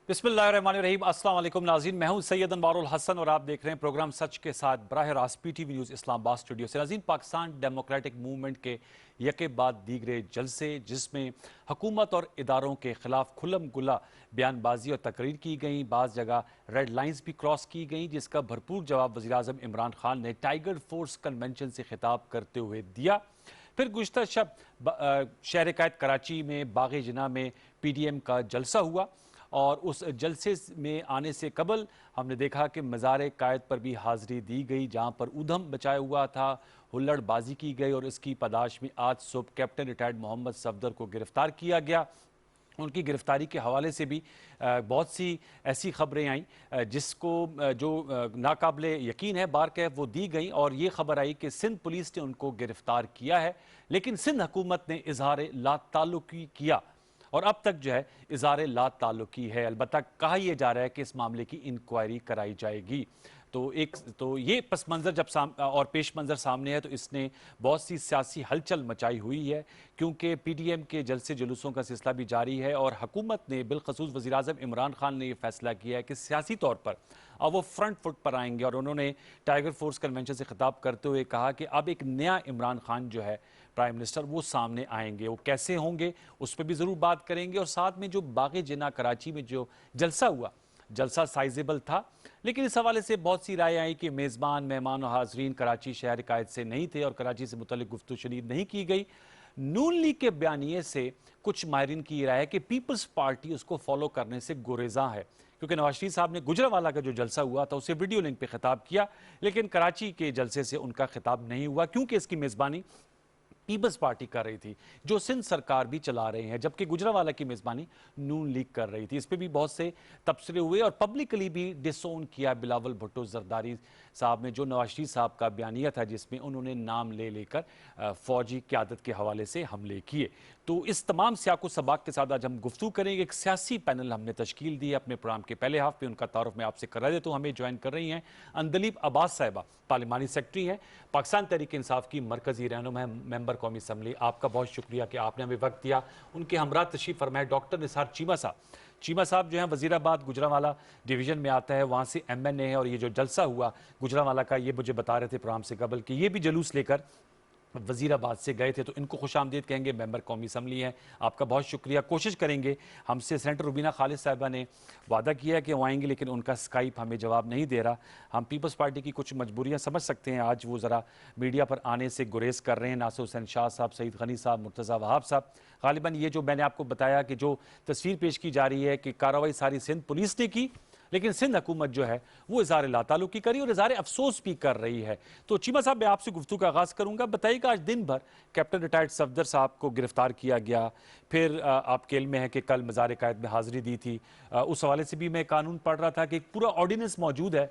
बिस्मिल्लाहिर्रहमानिर्रहीम। अस्सलाम वालेकुम नाज़रीन, मैं हूं सैयद अनवारुल हसन और आप देख रहे हैं प्रोग्राम सच के साथ बराह रास्त PTV न्यूज़ इस्लामाबाद स्टूडियो से। नाज़रीन, पाकिस्तान डेमोक्रेटिक मूवमेंट के यके बाद दीगरे जलसे जिसमें हुकूमत और इदारों के खिलाफ खुल्लम खुल्ला बयानबाजी और तकरीर की गई, बाज़ जगह रेड लाइन्स भी क्रॉस की गई, जिसका भरपूर जवाब वज़ीर-ए-आज़म इमरान खान ने टाइगर फोर्स कन्वेंशन से खिताब करते हुए दिया। फिर गुज़िश्ता शब शहर कायद कराची में बाग़ जिना में PDM का जलसा हुआ और उस जलसे में आने से कबल हमने देखा कि मज़ार कायद पर भी हाज़री दी गई, जहां पर ऊधम बचाया हुआ था, हुल्लड़बाजी की गई और इसकी पादाश में आज सुबह कैप्टन रिटायर्ड मोहम्मद सफदर को गिरफ्तार किया गया। उनकी गिरफ्तारी के हवाले से भी बहुत सी ऐसी खबरें आईं जिसको जो नाकाबिले यकीन है बार कैफ वो दी गई और ये खबर आई कि सिंध पुलिस ने उनको गिरफ्तार किया है, लेकिन सिंध हुकूमत ने इजहार ला ताल्लुकी किया और अब तक जो है इज़हार ला ताल्लुकी है। अलबत्ता कहा यह जा रहा है कि इस मामले की इंक्वायरी कराई जाएगी। तो ये पस मंज़र जब और पेश मंज़र सामने है तो इसने बहुत सी सियासी हलचल मचाई हुई है, क्योंकि PDM के जलसे जुलूसों का सिलसिला भी जारी है और हुकूमत ने बिलखसूस वज़ीर-ए-आज़म इमरान खान ने यह फैसला किया है कि सियासी तौर पर अब वो फ्रंट फुट पर आएंगे और उन्होंने टाइगर फोर्स कन्वेंशन से खिताब करते हुए कहा कि अब एक नया इमरान खान जो है प्राइम मिनिस्टर वो सामने आएंगे। वो कैसे होंगे उस पर भी ज़रूर बात करेंगे और साथ में जो बाग़ जिना कराची में जो जलसा हुआ, जलसा साइजेबल था, लेकिन इस हवाले से बहुत सी राय आई कि मेज़बान मेहमान और हाजरीन कराची शहर कायद से नहीं थे और कराची से मुतल्लिक गुफ्तगू शनीद नहीं की गई। नून लीग के बयानिए से कुछ माहिरीन की राय है कि पीपल्स पार्टी उसको फॉलो करने से गुरेज़ा है, क्योंकि नवाज शरीफ साहब ने गुजरावाला का जो जलसा हुआ था उसे वीडियो लिंक पे खिताब किया, लेकिन कराची के जलसे से उनका खिताब नहीं हुआ, क्योंकि इसकी मेज़बानी पीपल्स पार्टी कर रही थी जो सिंध सरकार भी चला रहे हैं, जबकि गुजरावाला की मेज़बानी नून लीग कर रही थी। इस पर भी बहुत से तबसरे हुए और पब्लिकली भी डिसोन किया बिलावल भुट्टो जरदारी साहब ने, जो नवाज शरीफ साहब का बयानिया था जिसमें उन्होंने नाम ले लेकर फौजी क़यादत के हवाले से हमले किए। तो इस तमाम सियाको सबाक के साथ आज हम गुफ्तगू करेंगे। एक सियासी पैनल हमने तश्कील दी है अपने प्रोग्राम के पहले हाफ पे, उनका तारुफ मैं आपसे करा देता हूँ। हमें ज्वाइन कर रही हैं अंदलीब अब्बास साहिबा, पार्लिमानी सेक्रेटरी हैं, पाकिस्तान तहरीक इंसाफ की मरकजी रहनुमा, मेंबर कौमी असम्बली। आपका बहुत शुक्रिया कि आपने हमें वक्त दिया। उनके हमरा तशरीफ फरमाए डॉक्टर निसार चीमा साहब। चीमा साहब जो है वजीराबाद गुजरावाला डिवीज़न में आता है, वहाँ से MNA है और ये जो जलसा हुआ गुजरावाला का, ये मुझे बता रहे थे प्रोग्राम से कबल कि ये भी जुलूस लेकर वजीराबाद से गए थे, तो इनको खुशामदीद कहेंगे, मेंबर कौमी असम्बली हैं। आपका बहुत शुक्रिया। कोशिश करेंगे, हमसे सेनेटर रुबीना खालिद साहिबा ने वादा किया है कि वो आएंगे, लेकिन उनका स्काइप हमें जवाब नहीं दे रहा। हम पीपल्स पार्टी की कुछ मजबूरियां समझ सकते हैं, आज वो ज़रा मीडिया पर आने से गुरेज कर रहे हैं। नासिर हुसैन शाह साहब, सईद गनी साहब, मुर्तज़ा वहाब साहब, गालिबन ये जो मैंने आपको बताया कि जो तस्वीर पेश की जा रही है कि कार्रवाई सारी सिंध पुलिस ने की, लेकिन सिंध हुकूमत जो है वो इज़हार ला ताल्लुकी करी और इज़हार अफसोस भी कर रही है। तो चीमा साहब, मैं आपसे गुफ्तगू का आगाज़ करूंगा। बताइएगा, आज दिन भर कैप्टन रिटायर्ड सफदर साहब को गिरफ्तार किया गया, फिर आपके इल्म में है कि कल मज़ार कायद में हाज़िरी दी थी। उस हवाले से भी मैं कानून पढ़ रहा था कि एक पूरा ऑर्डिनेंस मौजूद है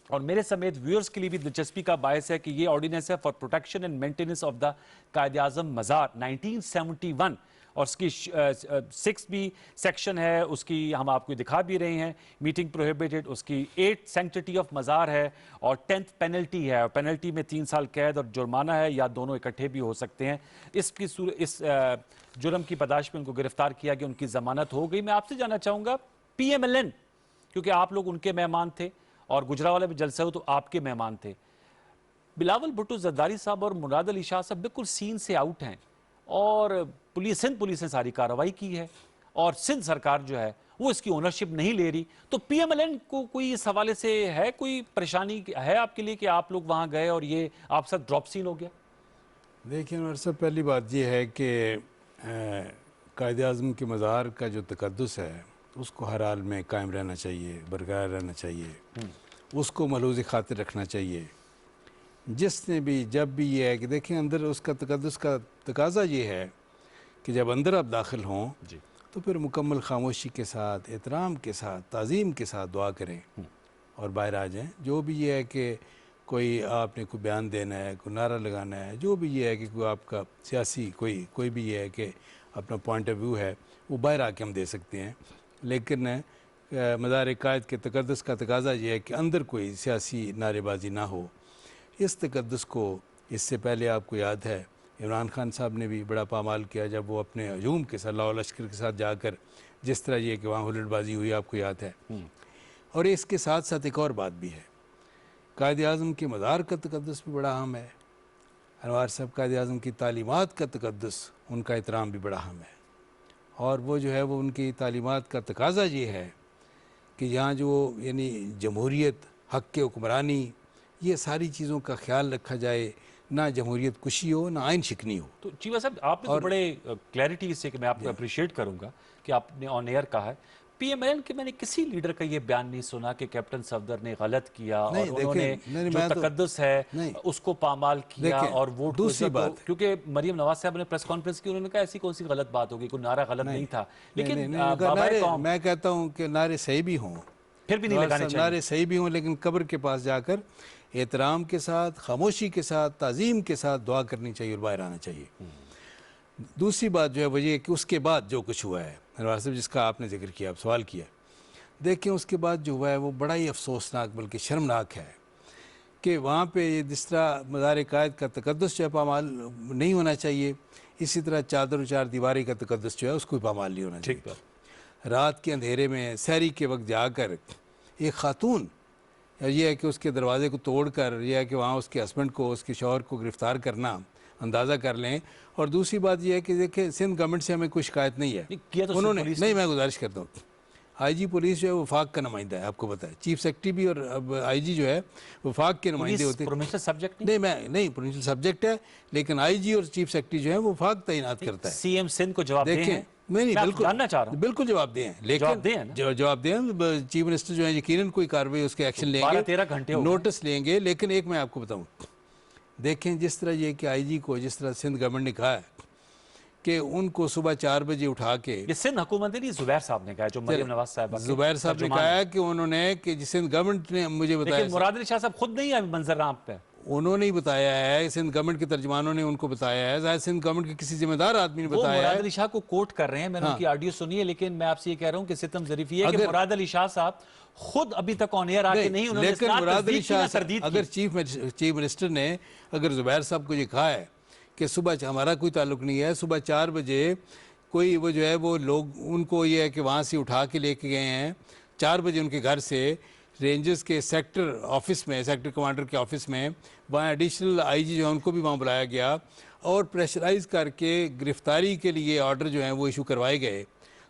और मेरे समेत व्यूअर्स के लिए भी दिलचस्पी का बायस है कि ये ऑर्डिनेंस है for protection and maintenance of the Quaid Azam mazar 1971 और उसकी 6 भी सेक्शन है, उसकी हम आपको दिखा भी रहे हैं, मीटिंग प्रोहिबिटेड, उसकी 8 सैंक्टिटी ऑफ मज़ार है और 10th पेनल्टी है और पेनल्टी में 3 साल कैद और जुर्माना है, या दोनों इकट्ठे भी हो सकते हैं। इस जुर्म की पदाश में उनको गिरफ्तार किया गया, उनकी जमानत हो गई। मैं आपसे जानना चाहूँगा PMLN, क्योंकि आप लोग उनके मेहमान थे और गुजरावाला में जलसा हो तो आपके मेहमान थे, बिलावल भुट्टो जरदारी साहब और मुराद अली शाह साहब बिल्कुल सीन से आउट हैं और सिंध पुलिस ने सारी कार्रवाई की है और सिंध सरकार जो है वो इसकी ओनरशिप नहीं ले रही। तो PMLN को कोई इस हवाले से है, कोई परेशानी है आपके लिए कि आप लोग वहाँ गए और ये आप साथ ड्रॉप सीन हो गया? देखिए अनवर साहब, पहली बात ये है कि कायद आज़म के मज़ार का जो तकद्दुस है उसको हर हाल में कायम रहना चाहिए, बरकरार रहना चाहिए, उसको मलूज़ खातिर रखना चाहिए। जिसने भी जब भी ये है कि देखें अंदर उसका तकद्दुस का तकाज़ा ये है कि जब अंदर आप दाखिल हों तो फिर मुकम्मल खामोशी के साथ, एहतराम के साथ, ताज़ीम के साथ दुआ करें और बाहर आ जाएं। जो भी ये है कि कोई आपने कोई बयान देना है, कोई नारा लगाना है, जो भी ये है कि कोई आपका सियासी कोई भी ये है कि अपना पॉइंट ऑफ व्यू है, वो बाहर आके हम दे सकते हैं। लेकिन मज़ार कायद के तकद्दुस का तकाज़ा ये है कि अंदर कोई सियासी नारेबाजी ना हो। इस तकद्दुस को इससे पहले आपको याद है عمران خان صاحب نے بھی بڑا پامال کیا جب وہ اپنے ہجوم کے ساتھ لاہور لشکر کے ساتھ جا کر جس طرح یہ کہ وہاں ہلٹ بازی ہوئی آپ کو یاد ہے. اور اس کے ساتھ ساتھ ایک اور بات بھی ہے, قائد اعظم کے مزار کا تقدس بھی بڑا اہم ہے. انوار صاحب قائد اعظم کی تعلیمات کا تقدس, ان کا احترام بھی بڑا اہم ہے. اور وہ جو ہے وہ ان کی تعلیمات کا تقاضا یہ ہے کہ یہاں جو یعنی جمہوریت, حق کے حکمرانی, یہ ساری چیزوں کا خیال رکھا جائے, نہ جمہوریت کشی ہو نہ آئین شکنی ہو. تو چیوہ صاحب آپ نے تو بڑے کلیئرٹی سے کہ میں آپ کو اپریشیٹ کروں گا کہ آپ نے آن ایئر کہا ہے, پی ایم ایل این کے میں نے کسی لیڈر کا یہ بیان نہیں سنا کہ کیپٹن صفدر نے غلط کیا اور انہوں نے جو تقدس ہے اس کو پامال کیا اور ووٹ دوسری بات, کیونکہ مریم نواز صاحب نے پریس کانفرنس کی, انہوں نے کہا ایسی کون سی غلط بات ہوگی, کوئی نعرہ غلط نہیں تھا. لیکن میں کہتا ہوں کہ نعرے صحیح بھی ہوں, پھر بھی نہیں لگانے چاہیے, نعرے صحیح بھی ہوں, لیکن قبر کے پاس جا کر احترام کے ساتھ, خاموشی کے ساتھ, تعظیم کے ساتھ دعا کرنی چاہیے اور باہر آنا چاہیے. دوسری بات جو ہے وہ یہ کہ اس کے بعد جو کچھ ہوا ہے انوار صاحب, جس کا آپ نے ذکر کیا, آپ سوال کیا, دیکھیں اس کے بعد جو ہوا ہے وہ بڑا ہی افسوسناک بلکہ شرمناک ہے کہ وہاں پہ جس طرح مزار قائد کا تقدس جو ہے پامال نہیں ہونا چاہیے, اسی طرح چادر و چار دیواری کا تقدس جو ہے اس کو بھی پامال نہیں ہونا چاہیے. رات کے اندھیرے میں سحری کے وقت جا کر ایک خاتون, یہ ہے کہ اس کے دروازے کو توڑ کر, یہ ہے کہ وہاں اس کے ہسبینڈ کو, اس کے شوہر کو گرفتار کرنا, اندازہ کر لیں. اور دوسری بات یہ ہے کہ دیکھیں سندھ گورنمنٹ سے ہمیں کوئی شکایت نہیں ہے, انہوں نے نہیں, میں گزارش کرتا ہوں, آئی جی پولیس جو ہے وفاق کا نمائندہ ہے, آپ کو پتہ ہے, چیف سیکرٹری بھی اور اب آئی جی جو ہے وفاق کے نمائندے ہوتے ہیں. سبجیکٹ نہیں پروونشل سبجیکٹ ہے, لیکن آئی جی اور چیف سیکرٹری جو ہے وہ وفاق تعینات کرتا ہے. سی ایم سندھ کو جواب دیں, نہیں بالکل جواب دیں, لیکن جواب دیں, چیف منسٹر جو ہے یقیناً کوئی کارروائی اس کے ایکشن لیں گے, نوٹس لیں گے. لیکن ایک میں آپ کو بتاؤں, دیکھیں جس طرح یہ کہ آئی جی کو جس طرح سندھ گورنمنٹ نے کہا ہے کہ ان کو صبح 4 بجے اٹھا کے, یہ سندھ حکومت نے زبیر صاحب نے کہا ہے, جو مریم نواز صاحب, زبیر صاحب نے کہا ہے کہ انہوں نے کہ سندھ گورنمنٹ نے مجھے بتایا, لیکن مراد علی شاہ صاحب خود نہیں آئے منظر عام پہ, انہوں نے ہی بتایا ہے, سندھ گورنمنٹ کے ترجمانوں نے ان کو بتایا ہے, ظاہر سندھ گورنمنٹ کے کسی ذمہ دار آدمی نے بتایا ہے. مراد علی شاہ کو کوٹ کر رہے ہیں, میں نے ان کی آڈیو سنی ہے, لیکن میں آپ سے یہ کہہ رہا ہوں کہ ستم ظریف یہ ہے کہ مراد علی شاہ صاحب خود ابھی تک آن ایئر آکے نہیں, انہوں نے لیکن مراد علی شاہ اگر چیف منسٹر نے اگر زبیر صاحب کو یہ کہا ہے کہ صبح ہمارا کوئی تعلق نہیں ہے, صبح 4 بجے کوئی وہ جو ہے وہ لوگ ان کو یہ ہے کہ وہاں سے اٹھا کے لے کے گئے ہیں, 4 بجے ان کے گھر سے رینجرز کے سیکٹر آفس میں, سیکٹر کمانڈر کے آفس میں, وہاں ایڈیشنل آئی جی جو ہے ان کو بھی وہاں بلایا گیا اور پریشرائز کر کے گرفتاری کے لیے آرڈر جو ہیں وہ ایشو کروائے گئے.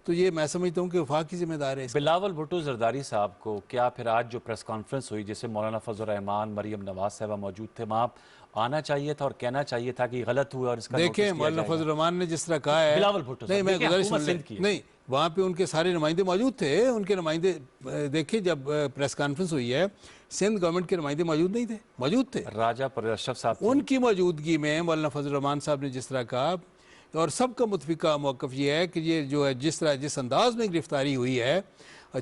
تو یہ میں سمجھتا ہوں کہ وفاق کی ذمہ دار ہے. بلاول بھٹو زرداری صاحب کو کیا پھر آج جو پریس کانفرنس ہوئی جس میں مولانا فضل الرحمان, مریم نواز صاحبہ موجود تھے, وہاں آنا چاہیے تھا اور کہنا چاہیے تھا کہ غلط ہوا اور اس کا نوٹس کیا جائے گا؟ دیکھیں مولانا فضل الرحمان نے جس طرح کہا ہے, بلاول بھٹو نہیں میں گزارش نہیں, وہاں پہ ان کے سارے نمائندے موجود تھے, ان کے نمائندے دیکھیں جب پریس کانفرنس ہوئی ہے سندھ گورنمنٹ کے نمائندے موجود نہیں تھے, موجود تھے, راجہ پر اشرف صاحب, ان کی موجودگی میں مولانا فضل الرحمان صاحب نے جس طرح کہا, اور سب کا متفقہ موقف یہ ہے کہ یہ جو ہے جس طرح جس انداز میں گرفتاری ہوئی ہے,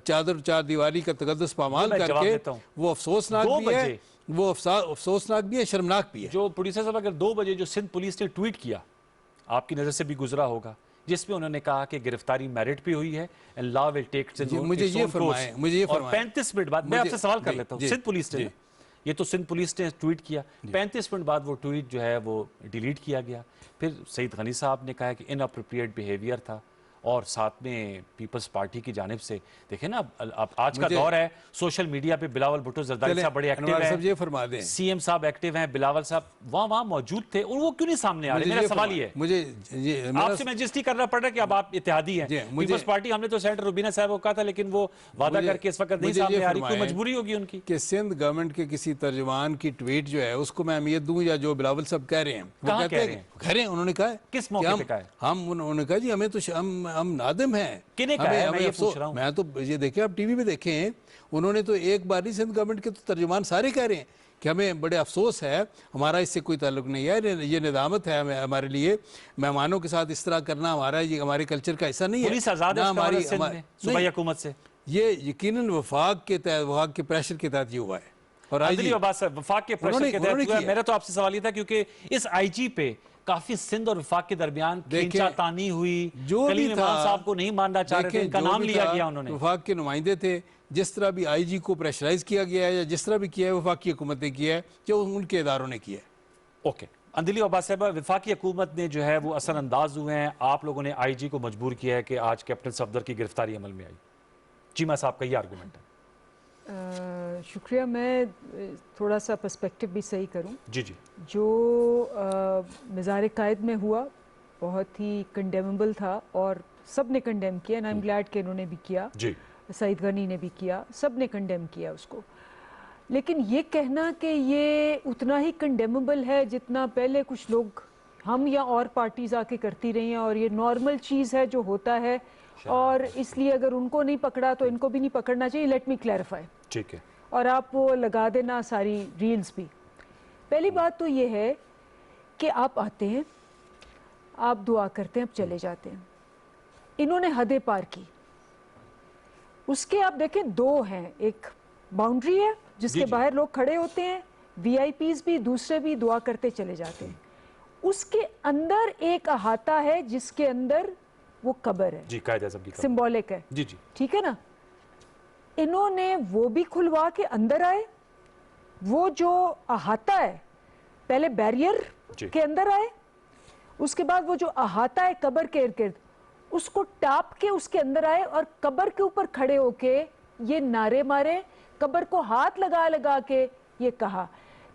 چادر چار دیواری کا تقدس پامال کر کے, وہ افسوسناک بھی ہے, وہ افسوسناک بھی ہے, شرمناک بھی ہے. جو پروڈیوسر صاحب اگر 2 بجے جو سندھ پولیس نے ٹویٹ کیا, آپ کی نظر سے بھی گزرا ہوگا, جس میں انہوں نے کہا کہ گرفتاری میرٹ پہ ہوئی ہے and law will take its own course, مجھے یہ فرمائیں, اور 35 منٹ بعد میں آپ سے سوال کر لیتا ہوں, سندھ پولیس نے, یہ تو سندھ پولیس نے ٹویٹ کیا, 35 منٹ بعد وہ ٹویٹ جو ہے وہ ڈیلیٹ کیا گیا. پھر سعید غنی صاحب نے کہا کہ ان اپروپریٹ بیہیویئر تھا, اور ساتھ میں پیپلز پارٹی کی جانب سے دیکھیں نا آج کا دور ہے سوشل میڈیا پہ, بلاول بھٹو زرداری صاحب بڑے ایکٹیو ہیں, سی ایم صاحب ایکٹیو ہیں, بلاول صاحب وہاں موجود تھے, اور وہ کیوں نہیں سامنے آ رہے؟ میرا سوال یہ ہے, مجھے آپ سے میں جسٹی کرنا پڑ رہا ہے کہ اب آپ اتحادی ہیں, پیپلز پارٹی ہم نے تو سینیٹر روبینہ صاحب کو کہا تھا, لیکن وہ وعدہ کر کے اس وقت نہیں سامنے آ رہی, کوئی مجبوری ہوگی ان کی کہ سندھ گورنمنٹ کے کسی ترجمان کی ٹویٹ جو ہے اس کو میں اہمیت دوں, یا جو بلاول صاحب کہہ رہے ہیں, وہ کہتے ہیں کہہ رہے ہیں, انہوں نے کہا ہے, کس موقع پہ کہا ہے, انہوں نے کہا جی ہمیں تو ہم نادم ہیں, میں تو یہ دیکھیں آپ ٹی وی پہ دیکھیں, انہوں نے تو ایک بار نہیں, سندھ گورنمنٹ کے تو ترجمان سارے کہہ رہے ہیں کہ ہمیں بڑے افسوس ہے, ہمارا اس سے کوئی تعلق نہیں ہے, یہ ندامت ہے ہمارے لیے, مہمانوں کے ساتھ اس طرح کرنا ہمارے کلچر کا حصہ نہیں ہے. پولیس آزاد ہے ہماری صوبائی حکومت سے, یہ یقیناً وفاق کے پریشر کے تحت یہ ہوا ہے, اور وفاق کے پریشر کے تحت ہوا ہے. میرا تو آپ سے سوال یہ تھا کیونکہ اس آئی جی پہ کافی سندھ اور وفاق کے درمیان کھینچا تانی ہوئی, کلیم امام صاحب کو نہیں ماننا چاہ رہے تھے, ان کا نام لیا گیا انہوں نے, وفاق کے نمائندے تھے, جس طرح بھی آئی جی کو پریشرائز کیا گیا ہے یا جس طرح بھی کیا ہے وفاق کی حکومت نے کیا ہے, جو ان کے اداروں نے کیا ہے. اوکے. اندلی عباس صاحبہ، وفاقی حکومت نے جو ہے وہ اثر انداز ہوئے ہیں، آپ لوگوں نے آئی جی کو مجبور کیا ہے کہ آج کیپٹن صفدر کی گرفتاری عمل میں آئی. چیمہ صاحب کا یہ آرگومنٹ ہے. شکریہ. میں تھوڑا سا پرسپیکٹو بھی صحیح کروں. جی جی. جو مزار قائد میں ہوا بہت ہی کنڈیمبل تھا اور سب نے کنڈیم کیا. اینڈ آئی ایم گلیڈ کہ انہوں نے بھی کیا, جی. سعید غنی نے بھی کیا, سب نے کنڈیم کیا اس کو. لیکن یہ کہنا کہ یہ اتنا ہی کنڈیمبل ہے جتنا پہلے کچھ لوگ ہم یا اور پارٹیز آ کے کرتی رہی ہیں اور یہ نارمل چیز ہے جو ہوتا ہے اور اس لیے اگر ان کو نہیں پکڑا تو ان کو بھی نہیں پکڑنا چاہیے. Let me clarify. ٹھیک ہے. اور آپ وہ لگا دینا ساری ریلز بھی. پہلی بات تو یہ ہے کہ آپ آتے ہیں, آپ دعا کرتے ہیں, آپ چلے جاتے ہیں. انہوں نے حدیں پار کی. اس کے آپ دیکھیں دو ہیں, ایک باؤنڈری ہے جس کے باہر لوگ کھڑے ہوتے ہیں, وی آئی پیز بھی, دوسرے بھی دعا کرتے چلے جاتے ہیں. اس کے اندر ایک احاطہ ہے جس کے اندر وہ قبر ہے, جی, قائد اعظم کی قبر, سمبولک ہے. جی جی. ٹھیک ہے نا. انہوں نے وہ بھی کھلوا کے اندر آئے. وہ جو احاطہ ہے پہلے بیریئر کے اندر آئے, اس کے بعد وہ جو احاطہ ہے قبر کے ارد گرد اس کو ٹاپ کے اس کے اندر آئے اور قبر کے اوپر کھڑے ہو کے یہ نعرے مارے, قبر کو ہاتھ لگا لگا کے یہ کہا.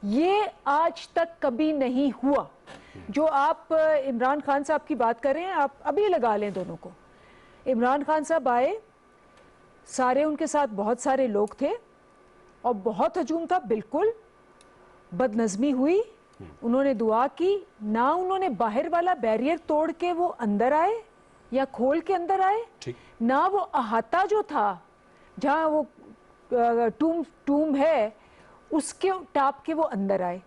یہ آج تک کبھی نہیں ہوا. جو آپ عمران خان صاحب کی بات کر رہے ہیں, آپ ابھی لگا لیں دونوں کو. عمران خان صاحب آئے, سارے ان کے ساتھ بہت سارے لوگ تھے اور بہت ہجوم تھا. بالکل بد نظمی ہوئی, انہوں نے دعا کی. نہ انہوں نے باہر والا بیریئر توڑ کے وہ اندر آئے یا کھول کے اندر آئے, نہ وہ احاطہ جو تھا جہاں وہ ٹوم ہے اس کے ٹاپ کے وہ اندر آئے.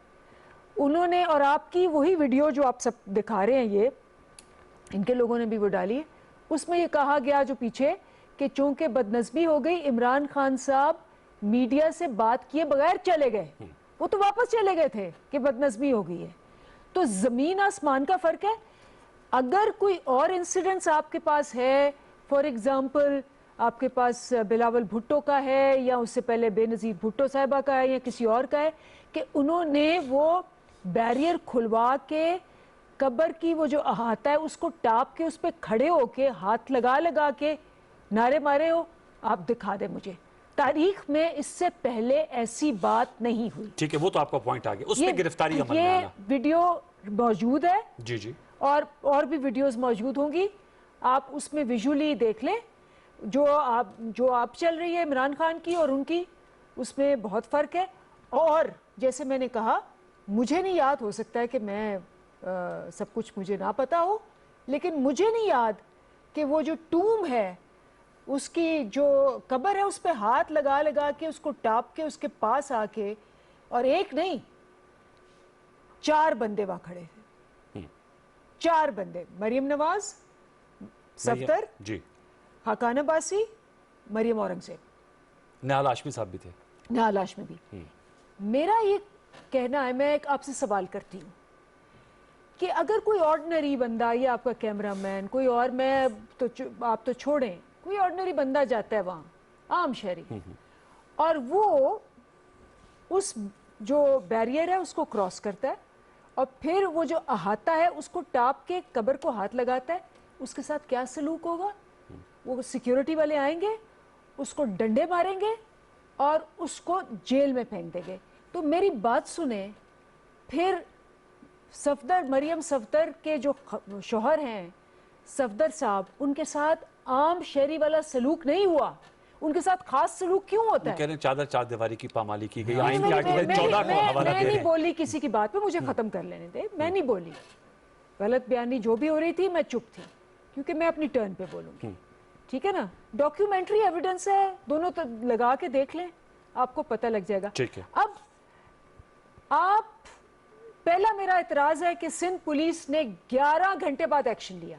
انہوں نے, اور آپ کی وہی ویڈیو جو آپ سب دکھا رہے ہیں, یہ ان کے لوگوں نے بھی وہ ڈالی ہے, اس میں یہ کہا گیا جو پیچھے کہ چونکہ بدنظمی ہو گئی عمران خان صاحب میڈیا سے بات کیے بغیر چلے گئے. وہ تو واپس چلے گئے تھے کہ بدنظمی ہو گئی ہے. تو زمین آسمان کا فرق ہے. اگر کوئی اور انسیڈنٹس آپ کے پاس ہے, فار ایگزامپل آپ کے پاس بلاول بھٹو کا ہے یا اس سے پہلے بے نظیر بھٹو صاحبہ کا ہے یا کسی اور کا ہے, کہ انہوں نے وہ بیریئر کھلوا کے قبر کی وہ جو احاطہ ہے اس کو ٹاپ کے اس پہ کھڑے ہو کے ہاتھ لگا لگا کے نعرے مارے ہو, آپ دکھا دیں مجھے. تاریخ میں اس سے پہلے ایسی بات نہیں ہوئی. ٹھیک ہے, وہ تو آپ کا پوائنٹ آ گیا. اس پہ گرفتاری عمل میں یہ آنا, ویڈیو موجود ہے. جی جی. اور بھی ویڈیوز موجود ہوں گی, آپ اس میں ویژولی دیکھ لیں. جو آپ چل رہی ہے عمران خان کی اور ان کی, اس میں بہت فرق ہے. اور جیسے میں نے کہا, مجھے نہیں یاد, ہو سکتا ہے کہ میں سب کچھ مجھے نہ پتا ہو, لیکن مجھے نہیں یاد کہ وہ جو ٹوم ہے اس کی جو قبر ہے اس پہ ہاتھ لگا لگا کے اس کو ٹاپ کے اس کے پاس آ کے, اور ایک نہیں 4 بندے وہاں کھڑے تھے. 4 بندے, مریم نواز, صفدر, جی, حقان عباسی, مریم اورنگزیب, نہال ہاشمی صاحب بھی تھے. نہال ہاشمی بھی. میرا یہ کہنا ہے, میں ایک آپ سے سوال کرتی ہوں کہ اگر کوئی آرڈنری بندہ, یہ آپ کا کیمرہ مین, کوئی اور, میں تو آپ تو چھوڑیں, کوئی آرڈنری بندہ جاتا ہے وہاں, عام شہری, اور وہ اس جو بیریئر ہے اس کو کراس کرتا ہے اور پھر وہ جو احاطہ ہے اس کو ٹاپ کے قبر کو ہاتھ لگاتا ہے, اس کے ساتھ کیا سلوک ہوگا؟ وہ سیکیورٹی والے آئیں گے, اس کو ڈنڈے ماریں گے اور اس کو جیل میں پھینک دیں گے. تو میری بات سنیں, پھر صفدر, مریم صفدر کے جو شوہر ہیں صفدر صاحب, ان کے ساتھ عام شہری والا سلوک نہیں ہوا, ان کے ساتھ خاص سلوک کیوں ہوتا ہے؟ کہہ رہے ہیں چادر چار دیواری کی پامالی کی گئی. آئین کی آرٹیکل 14 کو حوالہ دے میں رہے نہیں ہیں. بولی کسی کی بات پہ, مجھے ختم کر لینے دے. میں نہیں بولی, غلط بیانی جو بھی ہو رہی تھی میں چپ تھی, کیونکہ میں اپنی ٹرن پہ بولوں گی. ٹھیک ہے نا. ڈاکیومنٹری ایویڈنس ہے, دونوں لگا کے دیکھ لیں, آپ کو پتہ لگ جائے گا. ٹھیک ہے. اب آپ, پہلا میرا اعتراض ہے کہ سندھ پولیس نے 11 گھنٹے بعد ایکشن لیا.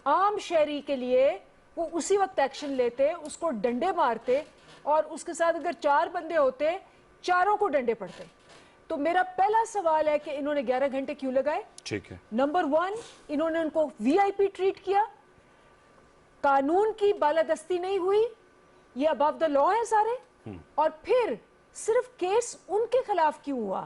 عام شہری کے لیے وہ اسی وقت ایکشن لیتے, اس کو ڈنڈے مارتے, اور اس کے ساتھ اگر 4 بندے ہوتے, چاروں کو ڈنڈے پڑتے. تو میرا پہلا سوال ہے کہ انہوں نے 11 گھنٹے کیوں لگائے؟ ٹھیک ہے. نمبر 1, انہوں نے ان کو وی آئی پی ٹریٹ کیا, قانون کی بالادستی نہیں ہوئی, یہ ابو دا لا ہیں سارے. اور پھر صرف کیس ان کے خلاف کیوں ہوا؟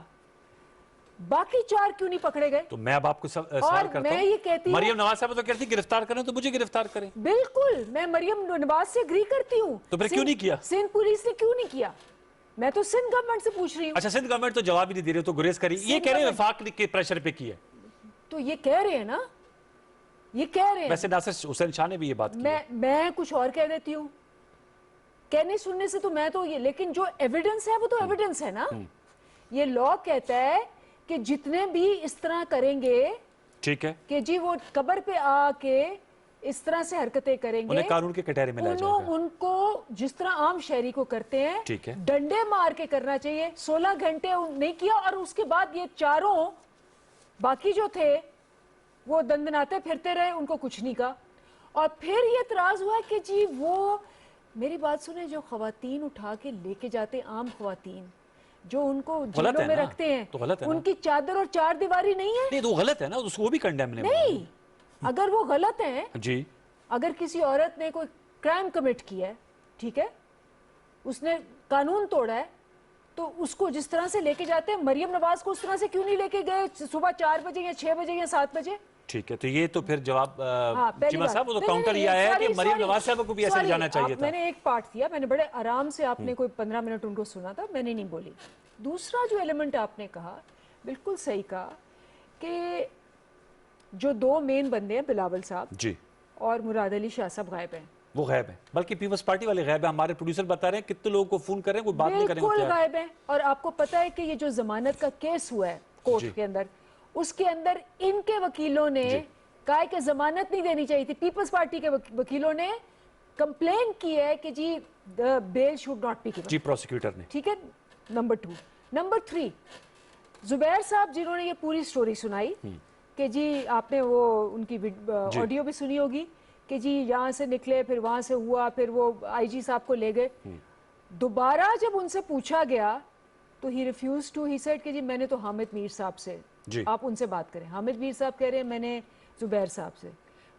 باقی 4 کیوں نہیں پکڑے گئے؟ تو میں اب آپ کو سوال اور کرتا میں ہوں، یہ کہتی ہوں، مریم نواز صاحب تو کہتی گرفتار کریں تو مجھے گرفتار کریں، بالکل میں مریم نواز سے اگری کرتی ہوں، تو پھر کیوں نہیں کیا؟ سندھ پولیس نے کیوں نہیں کیا؟ میں تو سندھ گورنمنٹ سے پوچھ رہی ہوں. اچھا سندھ گورنمنٹ تو جواب ہی نہیں دے رہے، تو گریز کری، یہ کہہ رہے ہیں وفاق کے پریشر پہ کی ہے. تو یہ کہہ رہے ہیں نا، یہ کہہ رہے ہیں. ویسے ناصر حسین شاہ نے بھی یہ بات کی ہے. میں کچھ اور کہہ دیتی ہوں، کہنے سننے سے تو میں تو یہ، لیکن جو ایویڈنس ہے وہ تو ایویڈنس ہے نا. یہ لاء کہتا ہے کہ جتنے بھی اس طرح کریں گے، ٹھیک ہے، کہ جی وہ قبر پہ آ کے اس طرح سے حرکتیں کریں گے، انہیں قانون کے کٹہرے میں لایا جائے گا. ان کو جس طرح عام شہری کو کرتے ہیں ٹھیک ہے، ڈنڈے مار کے کرنا چاہیے. 16 گھنٹے نہیں کیا، اور اس کے بعد یہ چاروں باقی جو تھے وہ دندناتے پھرتے رہے، ان کو کچھ نہیں کہا. اور پھر یہ اعتراض ہوا کہ جی وہ، میری بات سنیں، جو خواتین اٹھا کے لے کے جاتے، عام خواتین جو ان کو جیلوں میں رکھتے ہیں، ان کی چادر اور 4 دیواری نہیں ہے. نہیں تو غلط ہے نا، وہ بھی کنڈیمنیبل ہے. نہیں، اگر وہ غلط ہیں، جی، اگر کسی عورت نے کوئی کرائم کمٹ کیا ہے، ٹھیک ہے، اس نے قانون توڑا ہے، تو اس کو جس طرح سے لے کے جاتے ہیں، مریم نواز کو اس طرح سے کیوں نہیں لے کے گئے صبح 4 بجے یا 6 بجے یا 7 بجے؟ ٹھیک ہے، تو یہ تو پھر جواب چیمہ صاحب، وہ تو نہیں، کاؤنٹر یہ آیا ہے کہ مریم نواز صاحب کو بھی ایسے جانا چاہیے تھا. میں نے ایک پارٹ دیا، میں نے بڑے آرام سے، آپ نے کوئی 15 منٹ ان کو سنا تھا، میں نے نہیں بولی. دوسرا جو ایلیمنٹ آپ نے کہا، بالکل صحیح کہا، کہ جو 2 مین بندے ہیں، بلاول صاحب جی اور مراد علی شاہ صاحب غائب ہیں. وہ غائب ہیں، بلکہ پیپلز پارٹی والے غائب ہیں. ہمارے پروڈیوسر بتا رہے ہیں کتنے لوگوں کو فون کر رہے ہیں، کوئی بات نہیں کریں گے. بالکل غائب ہیں. اور آپ کو پتا ہے کہ یہ جو ضمانت کا کیس ہوا ہے کورٹ کے اندر، اس کے اندر ان کے وکیلوں نے کہا کہ ضمانت نہیں دینی چاہیے تھی. پیپلز پارٹی کے وکیلوں نے کمپلین کی ہے کہ جی bail should not be given. جی پروسیکیوٹر نے. ٹھیک ہے، نمبر 2. نمبر 3، زبیر صاحب جنہوں نے یہ پوری سٹوری سنائی کہ جی آپ نے وہ ان کی آڈیو بھی سنی ہوگی کہ جی یہاں سے نکلے، پھر وہاں سے ہوا، پھر وہ آئی جی صاحب کو لے گئے. دوبارہ جب ان سے پوچھا گیا تو ہی ریفیوز ٹو، ہی سیڈ کہ جی میں نے تو حامد میر صاحب سے، آپ ان سے بات کریں. حامد میر صاحب کہہ رہے ہیں میں نے زبیر صاحب سے،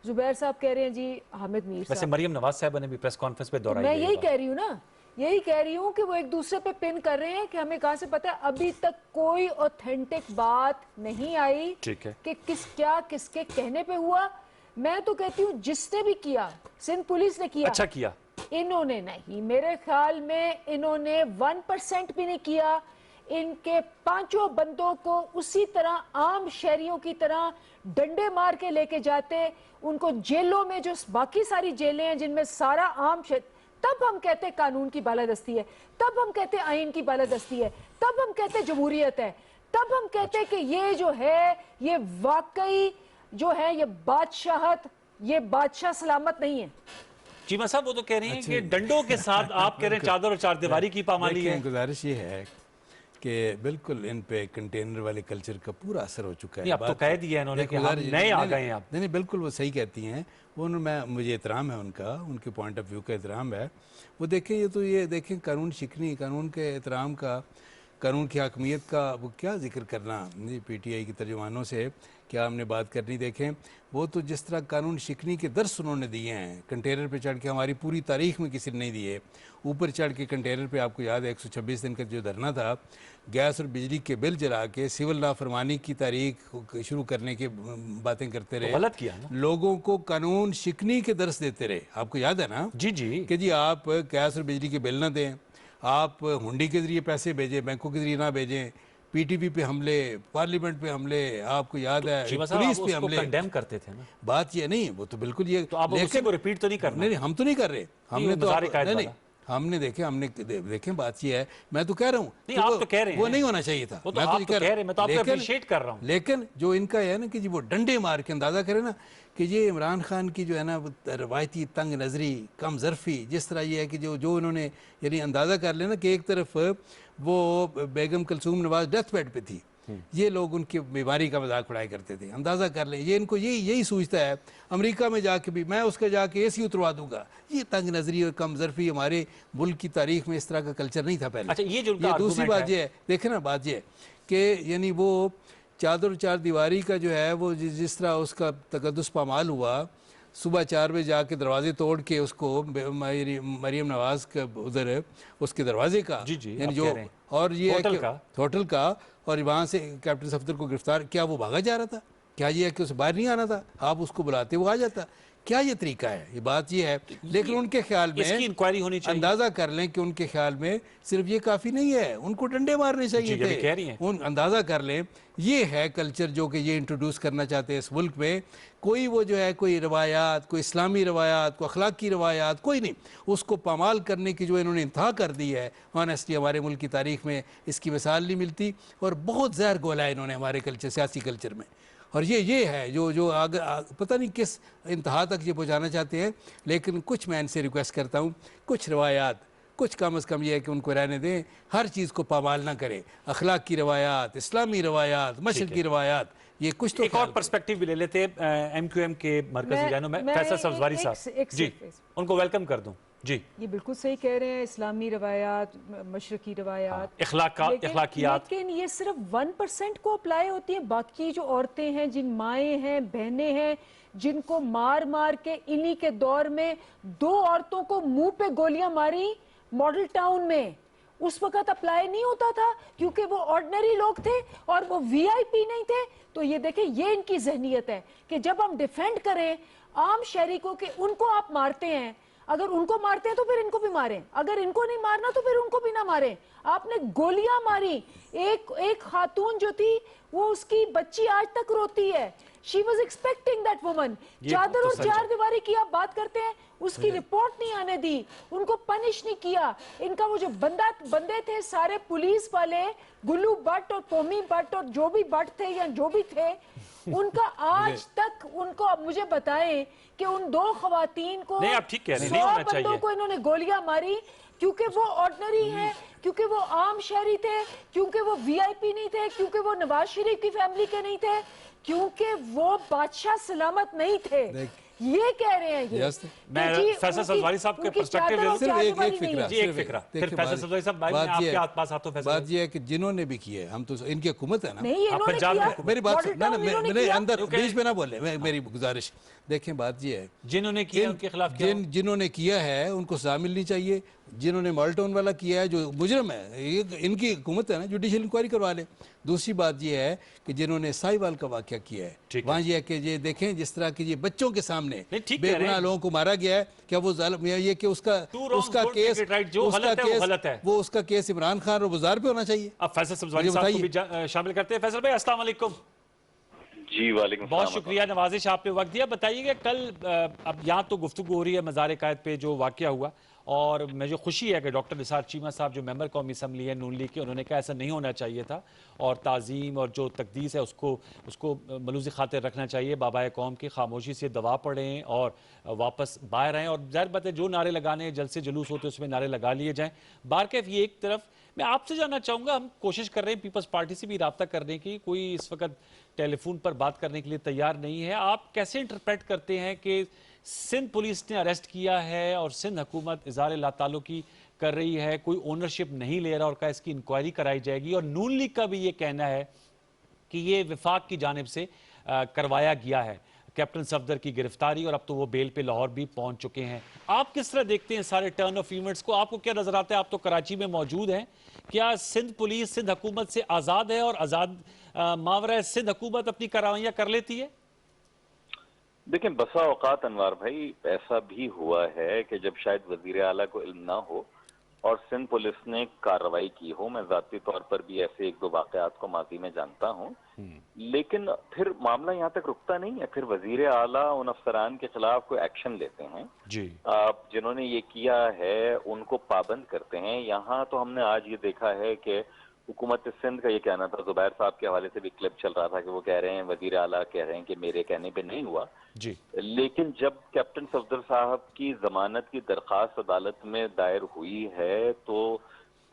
زبیر صاحب کہہ رہے ہیں جی حامد میر صاحب. ویسے مریم نواز صاحب نے بھی پریس کانفرنس پہ دہرائی. میں یہی کہہ رہی ہوں نا، یہی کہہ رہی ہوں کہ وہ ایک دوسرے پہ پن کر رہے ہیں کہ ہمیں کہاں سے پتہ ہے. ابھی تک کوئی اوتھینٹک بات نہیں آئی کہ کس کے کہنے پہ ہوا. میں تو کہتی ہوں جس نے بھی کیا، سندھ پولیس نے کیا، اچھا کیا، انہوں نے نہیں، میرے خیال میں انہوں نے 1% بھی نہیں کیا. ان کے 5 بندوں کو اسی طرح عام شہریوں کی طرح ڈنڈے مار کے لے کے جاتے، ان کو جیلوں میں، جو باقی ساری جیلیں ہیں جن میں سارا عام تب ہم کہتے قانون کی بالادستی ہے، تب ہم کہتے آئین کی بالادستی ہے، تب ہم کہتے جمہوریت ہے، تب ہم کہتے کہ یہ جو ہے یہ واقعی جو ہے یہ بادشاہت، یہ بادشاہ سلامت نہیں ہے. چیمہ صاحب وہ تو کہہ رہے ہیں کہ ڈنڈوں کے ساتھ آپ کہہ رہے ہیں چادر اور 4 دیواری کی پامالی ہے. گزارش یہ ہے کہ بالکل ان پہ کنٹینر والے کلچر کا پورا اثر ہو چکا ہے. اب تو کہہ دیا انہوں نے کہ ہم نئے آ گئے ہیں. آپ نہیں بالکل وہ صحیح کہتی ہیں وہ، مجھے احترام ہے ان کا، ان کے پوائنٹ آف ویو کا احترام ہے. وہ دیکھیں یہ دیکھیں قانون شکنی، قانون کے احترام کا، قانون کی حاکمیت کا وہ کیا ذکر کرنا پی ٹی آئی کے ترجمانوں سے کیا ہم نے بات کرنی. دیکھیں وہ تو جس طرح قانون شکنی کے درس انہوں نے دیے ہیں، کنٹینر پہ چڑھ کے، ہماری پوری تاریخ میں کسی نے نہیں دیے. اوپر چڑھ کے کنٹینر پہ، آپ کو یاد ہے 126 دن کا جو دھرنا تھا، گیس اور بجلی کے بل جلا کے سول نافرمانی کی تاریخ شروع کرنے کی باتیں کرتے رہے. غلط کیا نا، لوگوں کو قانون شکنی کے درس دیتے رہے. آپ کو یاد ہے نا کہ جی آپ گیس اور بجلی کے بل نہ دیں، آپ ہنڈی کے ذریعے پیسے بھیجیں، بینکوں کے ذریعے نہ بھیجیں، پی ٹی پی پہ حملے، پارلیمنٹ پہ حملے، آپ کو یاد ہے پولیس پہ حملے. کنڈیم کرتے تھے نا، بات یہ نہیں، وہ تو بالکل یہ، تو آپ اسی کو ریپیٹ تو نہیں کرنا. نہیں ہم تو نہیں کر رہے، ہم نے تو نہیں، ہم نے دیکھیں بات یہ ہے، میں تو کہہ رہا ہوں نہیں، آپ تو کہہ رہے ہیں وہ نہیں ہونا چاہیے تھا. میں تو آپ کو اپریشیٹ کر رہا ہوں. لیکن جو ان کا ہے نا کہ جی وہ ڈنڈے مار کے اندازہ کرے نا کہ یہ عمران خان کی جو ہے نا روایتی تنگ نظری، کم ظرفی، جس طرح یہ ہے کہ جو انہوں نے یعنی اندازہ کر لینا کہ ایک طرف وہ بیگم کلثوم نواز ڈیتھ بیڈ پہ تھی، یہ لوگ ان کی بیماری کا مذاق اڑایا کرتے تھے. اندازہ کر لیں، یہ ان کو یہی سوچتا ہے امریکہ میں جا کے بھی میں اس کا جا کے اے سی اتروا دوں گا. یہ تنگ نظری اور کم ظرفی ہمارے ملک کی تاریخ میں اس طرح کا کلچر نہیں تھا پہلے. یہ دوسری بات یہ ہے، دیکھیں نا بات یہ ہے کہ یعنی وہ چادر 4 دیواری کا جو ہے وہ جس طرح اس کا تقدس پامال ہوا، صبح 4 بجے جا کے دروازے توڑ کے اس کو مریم نواز کا ادھر اس کے دروازے کا یعنی جو اور یہ ہے کہ ہوٹل کا اور وہاں سے کیپٹن صفدر کو گرفتار کیا وہ بھاگا جا رہا تھا؟ کیا یہ ہے کہ اسے باہر نہیں آنا تھا؟ آپ اس کو بلاتے وہ آ جاتا؟ کیا یہ طریقہ ہے؟ یہ بات یہ ہے. لیکن ان کے خیال میں انکوائری ہونی چاہیے. اندازہ کر لیں کہ ان کے خیال میں صرف یہ کافی نہیں ہے, ان کو ڈنڈے مارنے چاہیے تھے. اندازہ کر لیں یہ ہے کلچر جو کہ یہ انٹروڈیوس کرنا چاہتے ہیں اس ملک میں. کوئی وہ جو ہے کوئی روایات, کوئی اسلامی روایات, کوئی اخلاقی روایات کوئی نہیں, اس کو پامال کرنے کی جو انہوں نے انتہا کر دی ہے. آنیسٹلی ہمارے ملک کی تاریخ میں اس کی مثال نہیں ملتی, اور بہت زہر گولا ہے انہوں نے ہمارے کلچر, سیاسی کلچر میں. اور یہ ہے جو پتہ نہیں کس انتہا تک یہ پہنچانا چاہتے ہیں. لیکن کچھ میں ان سے ریکویسٹ کرتا ہوں, کچھ روایات کچھ کم از کم یہ ہے کہ ان کو رہنے دیں, ہر چیز کو پامال نہ کریں. اخلاق کی روایات, اسلامی روایات, مشرقی روایات, یہ کچھ تو ایک اور پرسپیکٹیو بھی لے لیتے ایم کیو ایم کے مرکزی رہنما میں فیصل سبزواری صاحب. جی ان کو ویلکم کر دوں. جی یہ بالکل صحیح کہہ رہے ہیں, اسلامی روایات, مشرقی روایات, اخلاقیات, لیکن یہ صرف 1% کو اپلائی ہوتی ہے. باقی جو عورتیں ہیں, جن مائیں ہیں, بہنیں ہیں, جن کو مار مار کے انہی کے دور میں 2 عورتوں کو منہ پہ گولیاں ماری ماڈل ٹاؤن میں, اس وقت اپلائی نہیں ہوتا تھا کیونکہ وہ آرڈنری لوگ تھے اور وہ وی آئی پی نہیں تھے. تو یہ دیکھیں یہ ان کی ذہنیت ہے کہ جب ہم ڈیفینڈ کریں عام شہری کو کہ ان کو آپ مارتے ہیں, اگر ان کو مارتے ہیں تو پھر ان کو بھی ماریں, اگر ان کو نہیں مارنا تو پھر ان کو بھی نہ ماریں. آپ نے گولیاں ماری. ایک خاتون جو تھی وہ اس کی بچی آج تک روتی ہے. She was expecting that woman. چادر اور 4 دیواری کی آپ بات کرتے ہیں, اس کی رپورٹ نہیں آنے دی, ان کو پنش نہیں کیا. ان کا وہ جو بندے تھے سارے پولیس والے, گلو بٹ اور قومی بٹ اور جو بھی بٹ تھے یا جو بھی تھے, ان کا آج تک ان کو مجھے بتائیں کہ ان 2 خواتین کو 100 بندوں کو انہوں نے گولیاں ماری کیونکہ وہ آرڈنری ہیں, کیونکہ وہ عام شہری تھے, کیونکہ وہ وی آئی پی نہیں تھے, کیونکہ وہ نواز شریف کی فیملی کے نہیں تھے, کیونکہ وہ بادشاہ سلامت نہیں تھے. یہ کہہ رہے ہیں یہ. میں فیصل سبزواری صاحب کے پرسپیکٹیو لے صرف ایک فکرہ, ایک فکرہ. پھر فیصل سبزواری صاحب بھائی میں آپ کے ہاتھ پاس آتا ہوں. بات یہ ہے کہ جنہوں نے بھی کیے, ہم تو ان کی حکومت ہے نا, نہیں انہوں نے کیا, میری بات میرے اندر بیچ میں نہ بولے, میری گزارش دیکھیں. بات یہ ہے جنہوں نے کیا ان کے خلاف جنہوں نے کیا ہے ان کو سزا ملنی چاہیے. جنہوں نے مالٹون والا کیا ہے جو مجرم ہے, ان کی حکومت ہے نا, جوڈیشل انکوائری کروا لیں. دوسری بات یہ ہے کہ جنہوں نے ساہیوال کا واقعہ کیا ہے, وہاں یہ ہے کہ یہ دیکھیں جس طرح کہ یہ بچوں کے سامنے بے گناہ لوگوں کو مارا گیا ہے, کیا وہ ظالم یہ کہ اس کا کیس وہ اس کا کیس عمران خان اور وزار پہ ہونا چاہیے. اب فیصل سبزواری صاحب کو بھی شامل کرتے ہیں. فیصل بھائی السلام علیکم. جی وعلیکم السلام. بہت شکریہ نوازش آپ نے وقت دیا. بتائیے کہ کل اب یہاں تو گفتگو ہو رہی ہے مزار قائد پہ جو واقعہ ہوا, اور مجھے خوشی ہے کہ ڈاکٹر نثار چیمہ صاحب جو ممبر قومی اسمبلی ہے نون لیگ کے, انہوں نے کہا ایسا نہیں ہونا چاہیے تھا, اور تعظیم اور جو تقدیس ہے اس کو ملوث خاطر رکھنا چاہیے. بابائے قوم کی خاموشی سے دعا پڑھیں اور واپس باہر آئیں, اور ظاہر بات ہے جو نعرے لگانے جلسے جلوس ہوتے اس میں نعرے لگا لیے جائیں. بارکیف یہ ایک طرف میں آپ سے جاننا چاہوں گا, ہم کوشش کر رہے ہیں پیپلز پارٹی سے بھی رابطہ کرنے کی, کوئی اس وقت ٹیلی فون پر بات کرنے کے لیے تیار نہیں ہے. آپ کیسے انٹرپریٹ کرتے ہیں کہ سندھ پولیس نے اریسٹ کیا ہے اور سندھ حکومت اظہار لا تعلقی کر رہی ہے, کوئی اونرشپ نہیں لے رہا, اور کہا اس کی انکوائری کرائی جائے گی, اور نون لیگ کا بھی یہ کہنا ہے کہ یہ وفاق کی جانب سے کروایا گیا ہے کیپٹن صفدر کی گرفتاری, اور اب تو وہ بیل پہ لاہور بھی پہنچ چکے ہیں. آپ کس طرح دیکھتے ہیں سارے ٹرن آف ایونٹس کو؟ آپ کو کیا نظر آتا ہے؟ آپ تو کراچی میں موجود ہیں. کیا سندھ پولیس سندھ حکومت سے آزاد ہے, اور آزاد ماورہ سندھ حکومت اپنی کارروائیاں کر لیتی ہے؟ دیکھیں بسا اوقات انوار بھائی ایسا بھی ہوا ہے کہ جب شاید وزیر اعلیٰ کو علم نہ ہو اور سندھ پولیس نے کارروائی کی ہو. میں ذاتی طور پر بھی ایسے 1-2 واقعات کو ماضی میں جانتا ہوں, لیکن پھر معاملہ یہاں تک رکتا نہیں ہے. پھر وزیر اعلیٰ ان افسران کے خلاف کوئی ایکشن لیتے ہیں جنہوں نے یہ کیا ہے, ان کو پابند کرتے ہیں. یہاں تو ہم نے آج یہ دیکھا ہے کہ حکومت سندھ کا یہ کہنا تھا, زبیر صاحب کے حوالے سے بھی کلپ چل رہا تھا کہ وہ کہہ رہے ہیں وزیر اعلیٰ کہہ رہے ہیں کہ میرے کہنے پہ نہیں ہوا. لیکن جب کیپٹن صفدر صاحب کی ضمانت کی درخواست عدالت میں دائر ہوئی ہے تو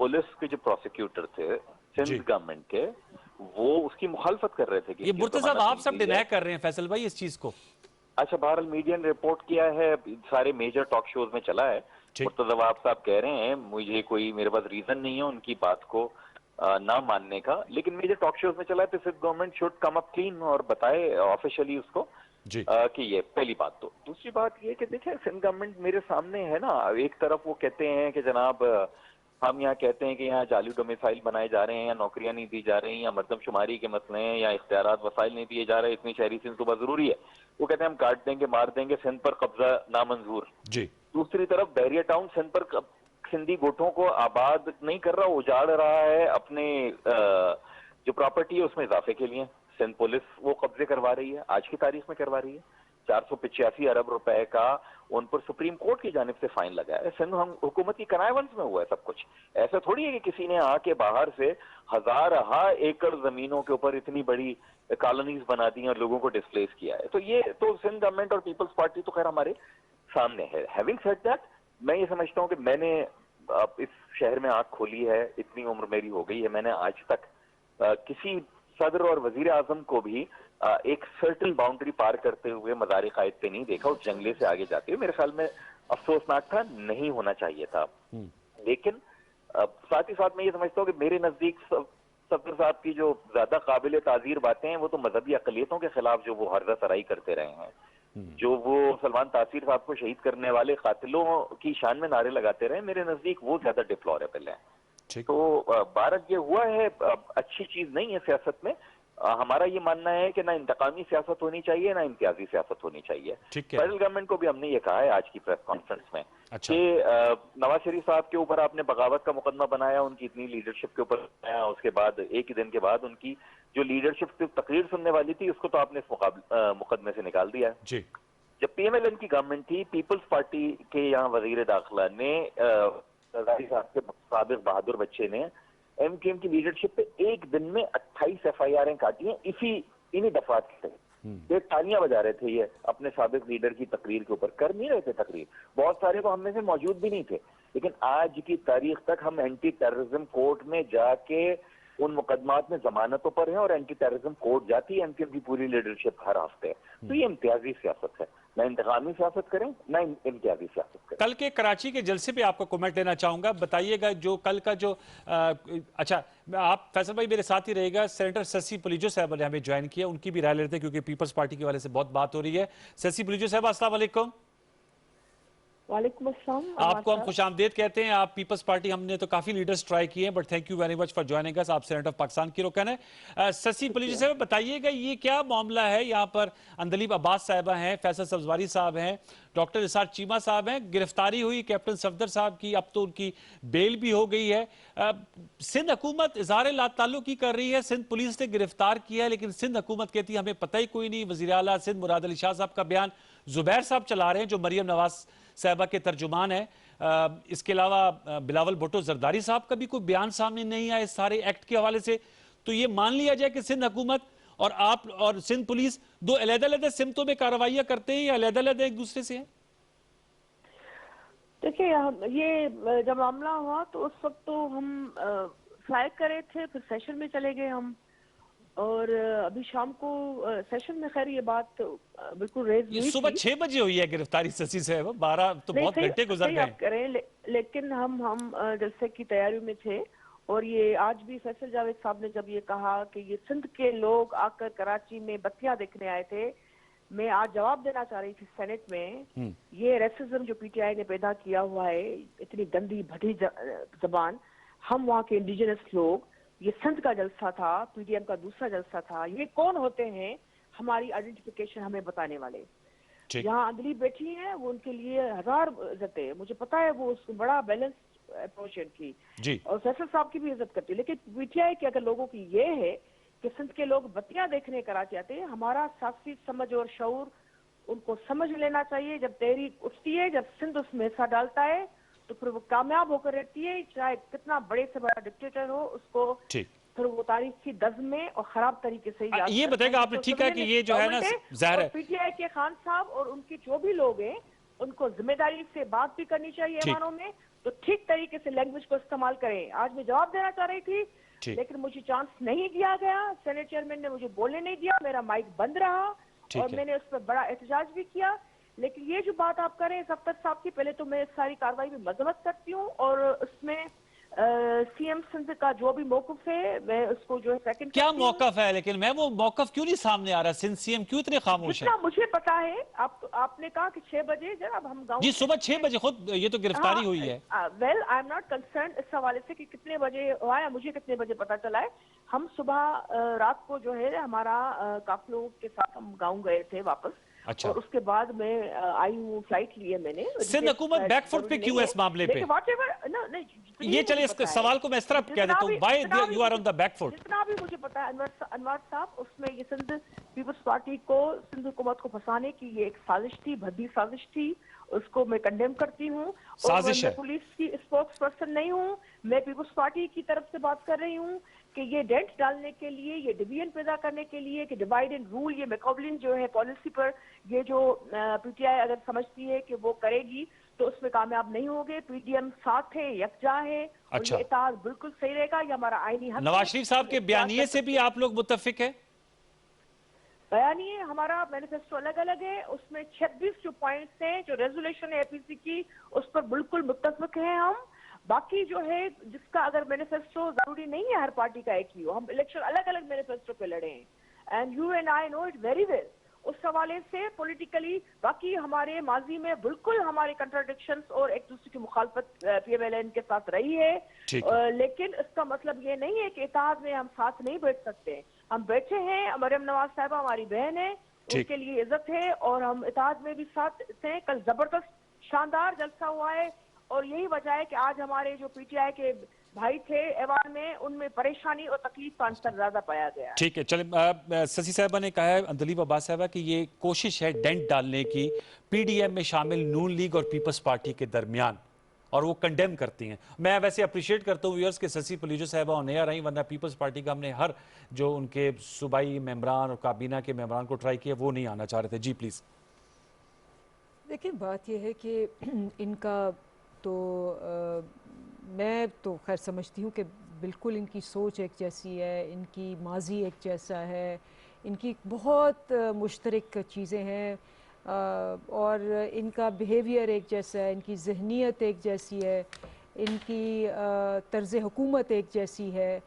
پولیس کے جو پروسیکیوٹر تھے سندھ گورنمنٹ کے, وہ اس کی مخالفت کر رہے تھے. یہ مرتضی صاحب آپ سب ڈینائی کر رہے ہیں فیصل بھائی اس چیز کو. اچھا بہرحال میڈیا نے رپورٹ کیا ہے, سارے میجر ٹاک شوز میں چلا ہے. مرتضی صاحب کہہ رہے ہیں مجھے کوئی میرے پاس ریزن نہیں ہے ان کی بات کو نہ ماننے کا, لیکن میجر ٹاک شوز میں چلا ہے تو Sindh government should come up clean اور بتائے آفیشلی اس کو जी कि ये पहली बात। तो दूसरी बात ये कि देखिए सिंध गवर्नमेंट मेरे सामने है ना, एक तरफ वो कहते हैं कि जनाब हम यहाँ कहते हैं कि यहाँ जाली डोमिसाइल बनाए जा रहे हैं, या नौकरियां नहीं दी जा रही, या मर्दमशुमारी के मसले हैं, या इख्तियारात वसाइल नहीं दिए जा रहे, इतनी शहरी सिंध सुबह जरूरी है। वो कहते हैं हम काट देंगे, मार देंगे, सिंध पर कब्जा नामंजूर। जी दूसरी तरफ बैरियर टाउन सिंध पर सिंधी गोठों को आबाद नहीं कर रहा, उजाड़ रहा है, अपने जो प्रॉपर्टी है उसमें इजाफे के लिए। सिंध पुलिस वो कब्जे करवा रही है, आज की तारीख में करवा रही है। 485 अरब रुपए का उन पर सुप्रीम कोर्ट की जानिब से फाइन लगा है। सिंध हम हुकूमत की कनायवंश में हुआ है सब कुछ। ऐसा थोड़ी है कि किसी ने आके बाहर से हजार एकड़ जमीनों के ऊपर इतनी बड़ी कॉलोनीज बना दी और लोगों को डिस्प्लेस किया है। तो ये तो सिंध गवर्नमेंट और पीपल्स पार्टी तो खैर हमारे सामने है। हैविंग सेड दैट, मैं ये समझता हूँ कि मैंने इस शहर में आंख खोली है, इतनी उम्र मेरी हो गई है, मैंने आज तक किसी सदर और वजीर आजम को भी एक सर्टन बाउंड्री पार करते हुए मज़ार कायद पे नहीं देखा, उस जंगले से आगे जाते हुए। मेरे ख्याल में अफसोसनाक था, नहीं होना चाहिए था। लेकिन साथ ही साथ मैं ये समझता हूँ कि मेरे नजदीक सदर साहब की जो ज्यादा काबिल ताजीर बातें हैं वो तो मजहबी अकलियतों के खिलाफ जो वो हर्जा सराई करते रहे हैं, जो वो सलमान तासीर साहब को शहीद करने वाले कातिलों की शान में नारे लगाते रहे, मेरे नजदीक वो ज्यादा डिप्लोरेबल है। तो भारत ये हुआ है अच्छी चीज नहीं है सियासत में। हमारा ये मानना है कि ना इंतकामी सियासत होनी चाहिए, ना इम्तियाजी सियासत होनी चाहिए। फेडरल गवर्नमेंट को भी हमने ये कहा है आज की प्रेस कॉन्फ्रेंस में कि नवाज शरीफ साहब के ऊपर आपने बगावत का मुकदमा बनाया, उनकी इतनी लीडरशिप के ऊपर बनाया, उसके बाद एक ही दिन के बाद उनकी जो लीडरशिप की तकरीर सुनने वाली थी उसको तो आपने इस मुकदमे से निकाल दिया है। जब PMLN की गवर्नमेंट थी, पीपल्स पार्टी के यहाँ वजीर दाखिला ने रजाई साहब के साबिक बहादुर बच्चे ने MKM की लीडरशिप पे एक दिन में 28 FIR काटी हैं इन्हीं दफात के तहत। ये तालियां बजा रहे थे ये अपने साबिक लीडर की तकरीर के ऊपर, कर नहीं रहे थे तकरीर। बहुत सारे तो हम में से मौजूद भी नहीं थे, लेकिन आज की तारीख तक हम एंटी टेररिज्म कोर्ट में जाके उन मुकदमात में जमानतों पर हैं और एंटी टेररिज्म कोर्ट जाती है MKM की पूरी लीडरशिप हर हफ्ते। तो ये इम्तियाजी सियासत है, ना इंतकामी सियासत करें ना इम्तियाजी सियासत करें। कल के कराची के जलसे पे आपका कमेंट लेना चाहूंगा, बताइएगा जो कल का जो अच्छा आप फैसल भाई मेरे साथ ही रहेगा। सेनेटर शशि पलीजो साहब ने हमें ज्वाइन किया, उनकी भी राय लेते हैं क्योंकि पीपल्स पार्टी के वाले से बहुत बात हो रही है। शशि पलीजो साहब अस्सलाम वालेकुम। वालेकुम अस्सलाम। आपको हम खुशामदीद कहते हैं। आप पीपल्स पार्टी, हमने तो काफी लीडर्स ट्राई किए हैं but thank you very much for joining us. आप सेनेटर ऑफ पाकिस्तान की रुकन है। शशि पलीजो साहब बताइएगा ये क्या मामला है? यहाँ पर अंदलीब अब्बास साहिबा हैं, फैसल सब्जवारी साहब हैं, डॉक्टर इसार चीमा साहब हैं, गिरफ्तारी हुई कैप्टन सफदर साहब की, अब तो उनकी बेल भी हो गई है। सिंध हुकूमत इजहार लाताल्लुकी कर रही है, सिंध पुलिस ने गिरफ्तार किया है, लेकिन सिंध हुकूमत कहती है हमें पता ही कोई नहीं। वजीर आला सिंध मुराद अली शाह साहब का बयान जुबैर साहब चला रहे हैं जो मरियम नवाज साहबा के तर्जुमान है। इसके अलावा बिलावल भुट्टो जरदारी साहब का भी कोई बयान सामने नहीं आया इस सारे एक्ट के हवाले से। तो ये मान लिया जाए कि सिंध हुकूमत और आप और सिंध पुलिस दो अलग-अलग सिमतों में कार्रवाइयां करते हैं या अलग-अलग एक दूसरे से हैं? देखिए ये जब मामला हुआ तो उस वक्त तो हम फ्लाइट कर रहे थे, फिर सेशन में चले गए हम, और अभी शाम को सेशन में खैर ये बात बिल्कुल रेज हुई। ये सुबह 6 बजे हुई है गिरफ्तारी शशि साहब, 12 तो बहुत घंटे गुजर गए। लेकिन हम जलसे की तैयारी में थे, और ये आज भी फैसल जावेद साहब ने जब ये कहा कि ये सिंध के लोग आकर कराची में बत्तियां देखने आए थे, मैं आज जवाब देना चाह रही थी सेनेट में। ये रेसिज्म जो PTI ने पैदा किया हुआ है, इतनी गंदी भटी जबान, हम वहाँ के इंडिजिनस लोग, ये सिंध का जलसा था, PDM का दूसरा जलसा था। ये कौन होते हैं हमारी आइडेंटिफिकेशन हमें बताने वाले? यहाँ अंदली बैठी हैं, वो उनके लिए हजार इज्जतें, मुझे पता है वो उसको बड़ा बैलेंस अप्रोच की जी, और फैसल साहब की भी इज्जत करती है। लेकिन PTI के अगर लोगों की ये है कि सिंध के लोग बत्तियां देखने कराची आते हैं, हमारा सियासी समझ और शऊर उनको समझ लेना चाहिए। जब तहरीक उठती है, जब सिंध उसमें हिस्सा डालता है, तो फिर वो कामयाब होकर रहती है, चाहे कितना बड़े से बड़ा डिक्टेटर हो, उसको फिर वो तारीख की दज में और खराब तरीके से ये बताएगा आपने। ठीक है कि ये जो है ना ज़ाहिर है PTI के खान साहब और उनके जो भी लोग हैं उनको जिम्मेदारी से बात भी करनी चाहिए ऐवानों में, तो ठीक तरीके से लैंग्वेज को इस्तेमाल करें। आज मैं जवाब देना चाह रही थी लेकिन मुझे चांस नहीं दिया गया, सेनेट चेयरमैन ने मुझे बोलने नहीं दिया, मेरा माइक बंद रहा और मैंने उस पर बड़ा एहतजाज भी किया। लेकिन ये जो बात आप करें सफ्तर साहब की, पहले तो मैं इस सारी कार्रवाई में मजम्मत करती हूँ, और उसमें सीएम सिंध का जो भी मौकफ है मैं उसको जो है सेकंड क्या मौकफ है, लेकिन मैं वो मौकफ क्यों नहीं सामने आ रहा? सिंध सीएम क्यों इतने खामोश है? जितना मुझे पता है, आपने कहा कि 6 बजे जब हम गाँव जी सुबह 6 बजे खुद ये तो गिरफ्तारी हुई है। Well I am not concern इस हवाले से कि कितने बजे हुआ है, मुझे कितने बजे पता चला है। हम सुबह रात को जो है हमारा काफिलों के साथ हम गाँव गए थे वापस। अच्छा। और उसके बाद मैं आई हूँ, फ्लाइट ली है मैंने। सिंध हुकूमत बैकफुट पे क्यों है इस मामले पे? ये चलिए इस सवाल को मैं इस तरह कह देता हूँ, why you are on the back foot? जितना भी मुझे पता है अनवर साहब, उसमें ये सिंध पीपल्स पार्टी को, सिंध हुकूमत को फंसाने की ये एक साजिश थी, भद्दी साजिश थी। उसको मैं कंडेम करती हूँ। और मैं पुलिस की स्पोक्स पर्सन नहीं हूँ, मैं पीपल्स पार्टी की तरफ से बात कर रही हूँ कि ये डेंट डालने के लिए, ये डिवीजन पैदा करने के लिए कि डिवाइड एंड रूल, ये मैकोवलिन जो है पॉलिसी पर ये जो पीटीआई अगर समझती है कि वो करेगी तो उसमें कामयाब नहीं होगे। पीडीएम साथ है, यकजा है। अच्छा। और ये इत्तेहाद बिल्कुल सही रहेगा, ये हमारा आईनी हक है। नवाज शरीफ साहब के बयानिए से भी आप लोग मुत्तफिक है? बयानिए हमारा मैनिफेस्टो अलग अलग है, उसमें 26 जो पॉइंट्स हैं, जो रेजोल्यूशन है एपीसी की, उस पर बिल्कुल मुत्तफिक हैं हम। बाकी जो है जिसका अगर मैनिफेस्टो जरूरी नहीं है हर पार्टी का एक ही हो, हम इलेक्शन अलग अलग मैनिफेस्टो पे लड़े हैं and you and I know it very well. उस हवाले से पॉलिटिकली बाकी हमारे माजी में बिल्कुल हमारे कंट्राडिक्शंस और एक दूसरे की मुखालफत पीएमएलएन के साथ रही है। लेकिन इसका मतलब ये नहीं है कि इत्तेहाद में हम साथ नहीं बैठ सकते। हम बैठे हैं, मरियम नवाज साहबा हमारी बहन है, उनके लिए इज्जत है और हम इत्तेहाद में भी साथ थे। कल जबरदस्त शानदार जलसा हुआ है और यही वजह है कि आज हमारे जो पीटीआई के भाई थे ऐवान में, उनमें परेशानी और तकलीफ का अंतर ज्यादा पाया गया। ठीक है, चले शशि साहबा ने कहा है, अंदलीब अब्बास साहबा, कि ये कोशिश है डेंट डालने की पीडीएम में शामिल नून लीग और पीपल्स पार्टी के दरमियान, और वो कंडेम करती हैं। मैं वैसे अप्रिशिएट करता हूँ व्यूअर्स के शशि पलीजो साहबा ऑन एयर आई, वरना पीपल्स पार्टी का हमने हर जो उनके सूबाई मेंबरान और काबीना के मेंबरान को ट्राई किया, वो नहीं आना चाह रहे थे। जी प्लीज। देखिए बात यह है कि इनका तो मैं तो खैर समझती हूँ कि बिल्कुल इनकी सोच एक जैसी है, इनकी माजी एक जैसा है, इनकी बहुत मुश्तरक चीज़ें हैं और इनका बिहेवियर एक जैसा है, इनकी जहनीत एक जैसी है, इनकी तर्ज़ हुकूमत एक जैसी है।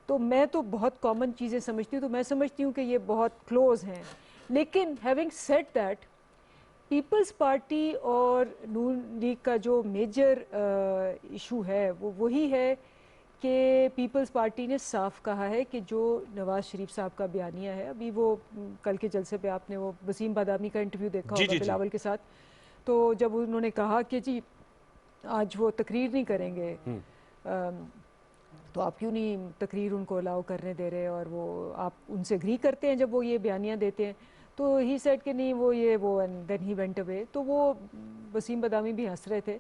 तो मैं तो बहुत कॉमन चीज़ें समझती हूँ, तो मैं समझती हूँ कि ये बहुत क्लोज़ हैं। लेकिन having said that, Peoples Party और नून लीग का जो मेजर इशू है वो वही है कि पीपल्स पार्टी ने साफ कहा है कि जो नवाज शरीफ साहब का बयानिया है, अभी वो कल के जलसे पे आपने वो वसीम बादामी का इंटरव्यू देखा होगा बिलावल के साथ, तो जब उन्होंने कहा कि जी आज वो तकरीर नहीं करेंगे तो आप क्यों नहीं तकरीर उनको अलाउ करने दे रहे, और वो आप उनसे एग्री करते हैं जब वो ये बयानिया देते हैं। तो ही सेड कि नहीं वो and then he went away. तो वो वसीम बदामी भी हंस रहे थे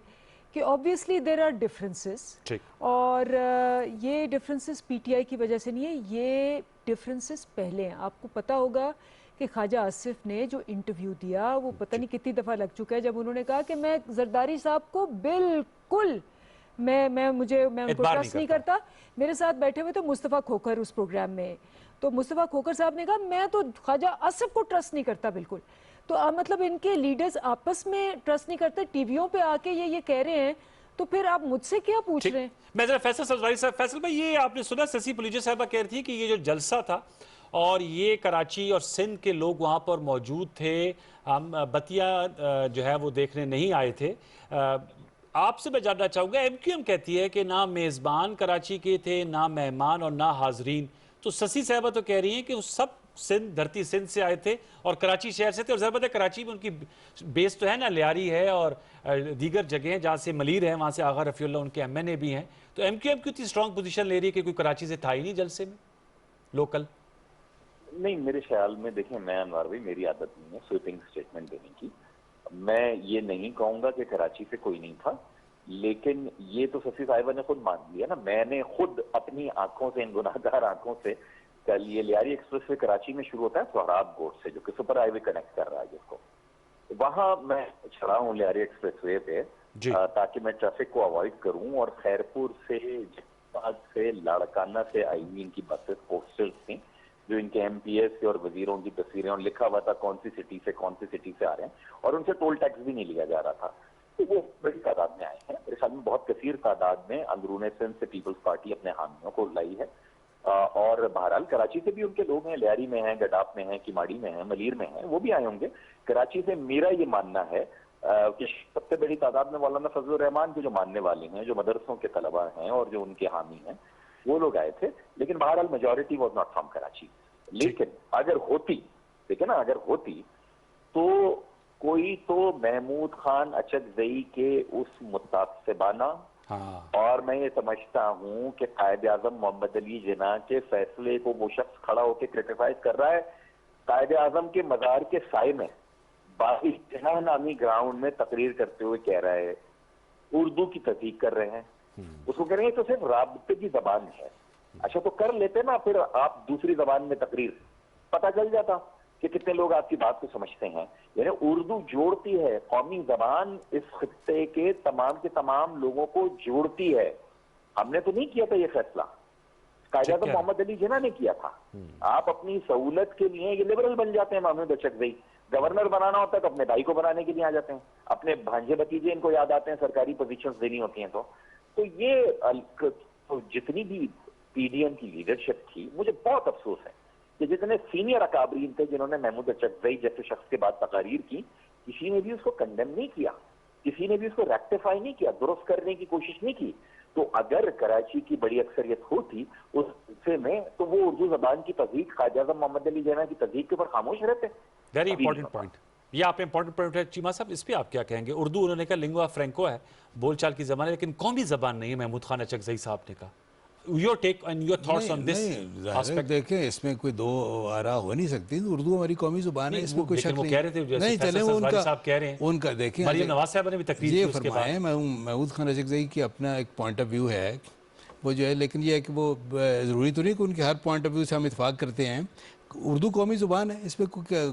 कि ऑब्वियसली देयर आर डिफरेंसेस, और ये डिफरेंसेस पीटीआई की वजह से नहीं है, ये डिफरेंसेस पहले हैं। आपको पता होगा कि ख्वाजा आसिफ ने जो इंटरव्यू दिया वो पता नहीं कितनी दफ़ा लग चुका है, जब उन्होंने कहा कि मैं जरदारी साहब को बिल्कुल मैं उनको ट्रस्ट नहीं करता। मेरे साथ बैठे हुए तो मुस्तफ़ा खोखर उस प्रोग्राम में, तो मुस्तफ़ा खोखर साहब ने कहा मैं तो ख्वाजा आसिफ को ट्रस्ट नहीं करता बिल्कुल। तो मतलब इनके लीडर्स आपस में ट्रस्ट नहीं करते, टीवियों पे आके ये कह रहे हैं, तो फिर आप मुझसे क्या पूछ रहे हैं? मैं जरा फैसल सब्ज़वारी साहब, फैसल भाई ये आपने सुना शशि पलीजो साहबा कह रही थी कि ये जो जलसा था और ये कराची और सिंध के लोग वहाँ पर मौजूद थे, हम बतिया जो है वो देखने नहीं आए थे। आपसे मैं जानना चाहूँगा, एमक्यूएम कहती है कि ना मेज़बान कराची के थे, ना मेहमान और ना हाजरीन, तो शशि साहबा तो कह रही हैं कि वो सब सिंध, धरती सिंध से आए थे और कराची शहर से थे। और ज़रूरत है कराची में उनकी बेस तो है ना, लियारी है और दीगर जगह हैं जहाँ से मलीर है, वहाँ से आगा रफ़ीउल्लाह उनके एमएनए भी हैं। तो एमक्यूएम क्यों इतनी स्ट्रॉन्ग पोजीशन ले रही है कि कोई कराची से था ही नहीं जलसे में लोकल? नहीं, मेरे ख्याल में देखें, मैं अनवर भाई, मेरी आदत नहीं है स्वीपिंग स्टेटमेंट देने की। मैं ये नहीं कहूँगा कि कराची से कोई नहीं था, लेकिन ये तो शशि साहिबा ने खुद मान लिया ना। मैंने खुद अपनी आंखों से, इन गुनाहगार आंखों से, कल ये लियारी एक्सप्रेस वे कराची में शुरू होता है सोहराब गोट से, जो कि सुपर हाईवे कनेक्ट कर रहा है जिसको, वहां मैं चढ़ा हूँ लियारी एक्सप्रेस वे पे ताकि मैं ट्रैफिक को अवॉइड करूं। और खैरपुर से, जहाज से, लाड़काना से आई हुई इनकी बसेस, पोस्टर्स थी जो इनके एमपीएस के और वजीरों की तस्वीरें, और लिखा हुआ था कौन सी सिटी से आ रहे हैं, और उनसे टोल टैक्स भी नहीं लिया जा रहा था। तो वो बड़ी तादाद में आए हैं। मेरे ख्याल में बहुत कसीर तादाद में अंदरूने सिंध से पीपल्स पार्टी अपने हामियों को लाई है। और बहरहाल कराची से भी उनके लोग हैं, लियारी में हैं, गडाफ में हैं, किमाड़ी में हैं, मलीर में हैं, वो भी आए होंगे। कराची से मेरा ये मानना है कि सबसे बड़ी तादाद में मौलाना फजलुर रहमान के जो मानने वाले हैं, जो मदरसों के तलबा हैं और जो उनके हामी हैं, वो लोग आए थे। लेकिन बहरहाल majority was not from Karachi. लेकिन अगर होती, देखिए ना, अगर होती तो कोई तो महमूद खान अचकजई के उस मुतासिबाना, और मैं ये समझता हूं कि कायद आजम मोहम्मद अली जिन्ना के फैसले को वो शख्स खड़ा होकर क्रिटिसाइज कर रहा है, कायद आजम के मजार के साए में बाइज्तिहा नामी ग्राउंड में तकरीर करते हुए कह रहा है, उर्दू की तहकीक कर रहे हैं। उसको कह रहे हैं तो सिर्फ राबते की जबान है। अच्छा तो कर लेते ना फिर आप दूसरी जबान में तकरीर, पता चल जाता कि कितने लोग आपकी बात को समझते हैं। यानी उर्दू जोड़ती है, कौमी जबान इस खित्ते के तमाम लोगों को जोड़ती है। हमने तो नहीं किया था ये फैसला, कायद आज़म मोहम्मद अली जिन्ना ने किया था। आप अपनी सहूलत के लिए ये लिबरल बन जाते हैं। महमूद अचकजई गवर्नर बनाना होता है तो अपने भाई को बनाने के लिए आ जाते हैं, अपने भांजे भतीजे इनको याद आते हैं, सरकारी पोजीशंस देनी होती हैं। तो ये तो जितनी भी पीडीएम की लीडरशिप थी, मुझे बहुत अफसोस है कि जितने सीनियर अकाबरीन थे जिन्होंने महमूद अचकजई जैसे शख्स के बाद तकारीर की, किसी ने भी उसको कंडेम नहीं किया, किसी ने भी उसको रेक्टिफाई नहीं किया, दुरुस्त करने की कोशिश नहीं की। तो अगर कराची की बड़ी अक्सरियत होती उस हिस्से में, तो वो उर्दू जबान की तहजीक, कायद आज़म मोहम्मद अली जिन्ना की तहजीक के ऊपर खामोश रहते। वेरी इंपॉर्टेंट पॉइंट, ये आप इंपॉर्टेंट पॉइंट है चीमा साहब। इस पे आप क्या कहेंगे? उर्दू उन्होंने कहा लिंगुआ फ्रैंको है, बोलचाल की जबान है, लेकिन कौमी जबान नहीं है, महमूद खान अचकजई साहब ने कहा। Your take and your thoughts on this aspect? देखें, इसमें कोई दो आरा हो नहीं सकती। उर्दू हमारी कौमी जुबान है, इसमें कोई शक नहीं। कह रहे थे जैसे नहीं, चले उनका साहब कह रहे हैं, उनका देखें, मरियम नवाज साहब ने भी तकरीर की उसके बाद। महमूद खान अचकजई की अपना एक पॉइंट ऑफ व्यू है वो जो है, लेकिन ये है कि वो ज़रूरी तो नहीं कि उनके हर पॉइंट ऑफ व्यू से हम इत्तेफाक करते हैं। उर्दू कौमी जुबान है, इसमें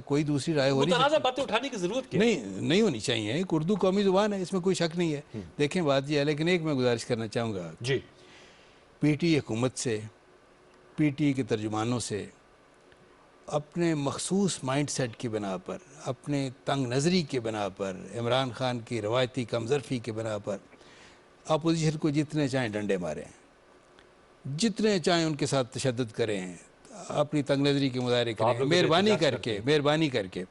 कोई दूसरी राय हो नहीं, बातें उठाने की जरूरत नहीं होनी चाहिए। उर्दू कौमी जुबान है, इसमें कोई शक नहीं है। देखें बात यह है, लेकिन एक मैं गुजारिश करना चाहूँगा जी, पीटी हुकूमत से, पीटी के तर्जुमानों से अपने मखसूस माइंड सेट की बना पर, अपने तंग नज़री के बना पर, इमरान खान की रवायती कमजरफी के बना पर अपोजिशन को जितने चाहें डंडे मारें, जितने चाहें उनके साथ तशद्दुद करें, अपनी तंग नज़री के मुजाहरे करें, मेहरबानी करके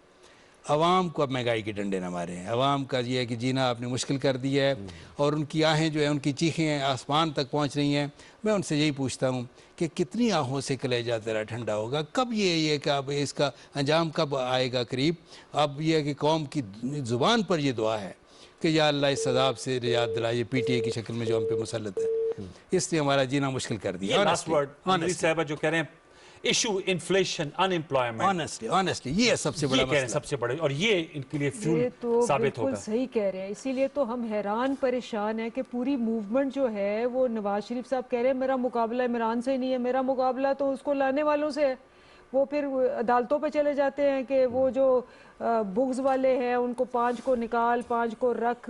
अवाम को अब महंगाई के डंडे न मारें। अवाम का ये है कि जीना आपने मुश्किल कर दिया है और उनकी आहें जो है, उनकी चीखें आसमान तक पहुंच रही हैं। मैं उनसे यही पूछता हूं कि कितनी आहों से कलेजा तेरा ठंडा होगा, कब ये कि अब इसका अंजाम कब आएगा करीब। अब यह है कि कौम की ज़ुबान पर यह दुआ है कि या अल्लाह इस अज़ाब से निजात दिलाइए, पीटीए की शक्ल में जो हम पे मुसल्लत है, इसने हमारा जीना मुश्किल कर दिया। लास्ट वर्ड साहब जो कह रहे हैं, इशू इन्फ्लेशन, अनएम्प्लॉयमेंट, ऑनेस्टली ये सबसे बड़ा मसला, सबसे बड़े, और ये इनके लिए फ्यूल तो साबित होगा। सही कह रहे हैं, इसीलिए तो हम हैरान परेशान हैं कि पूरी मूवमेंट जो है वो नवाज शरीफ साहब कह रहे हैं मेरा मुकाबला इमरान से नहीं है, मेरा मुकाबला तो उसको लाने वालों से है। वो फिर अदालतों पे चले जाते हैं कि वो जो बुग्स वाले हैं उनको 5 को निकाल, 5 को रख,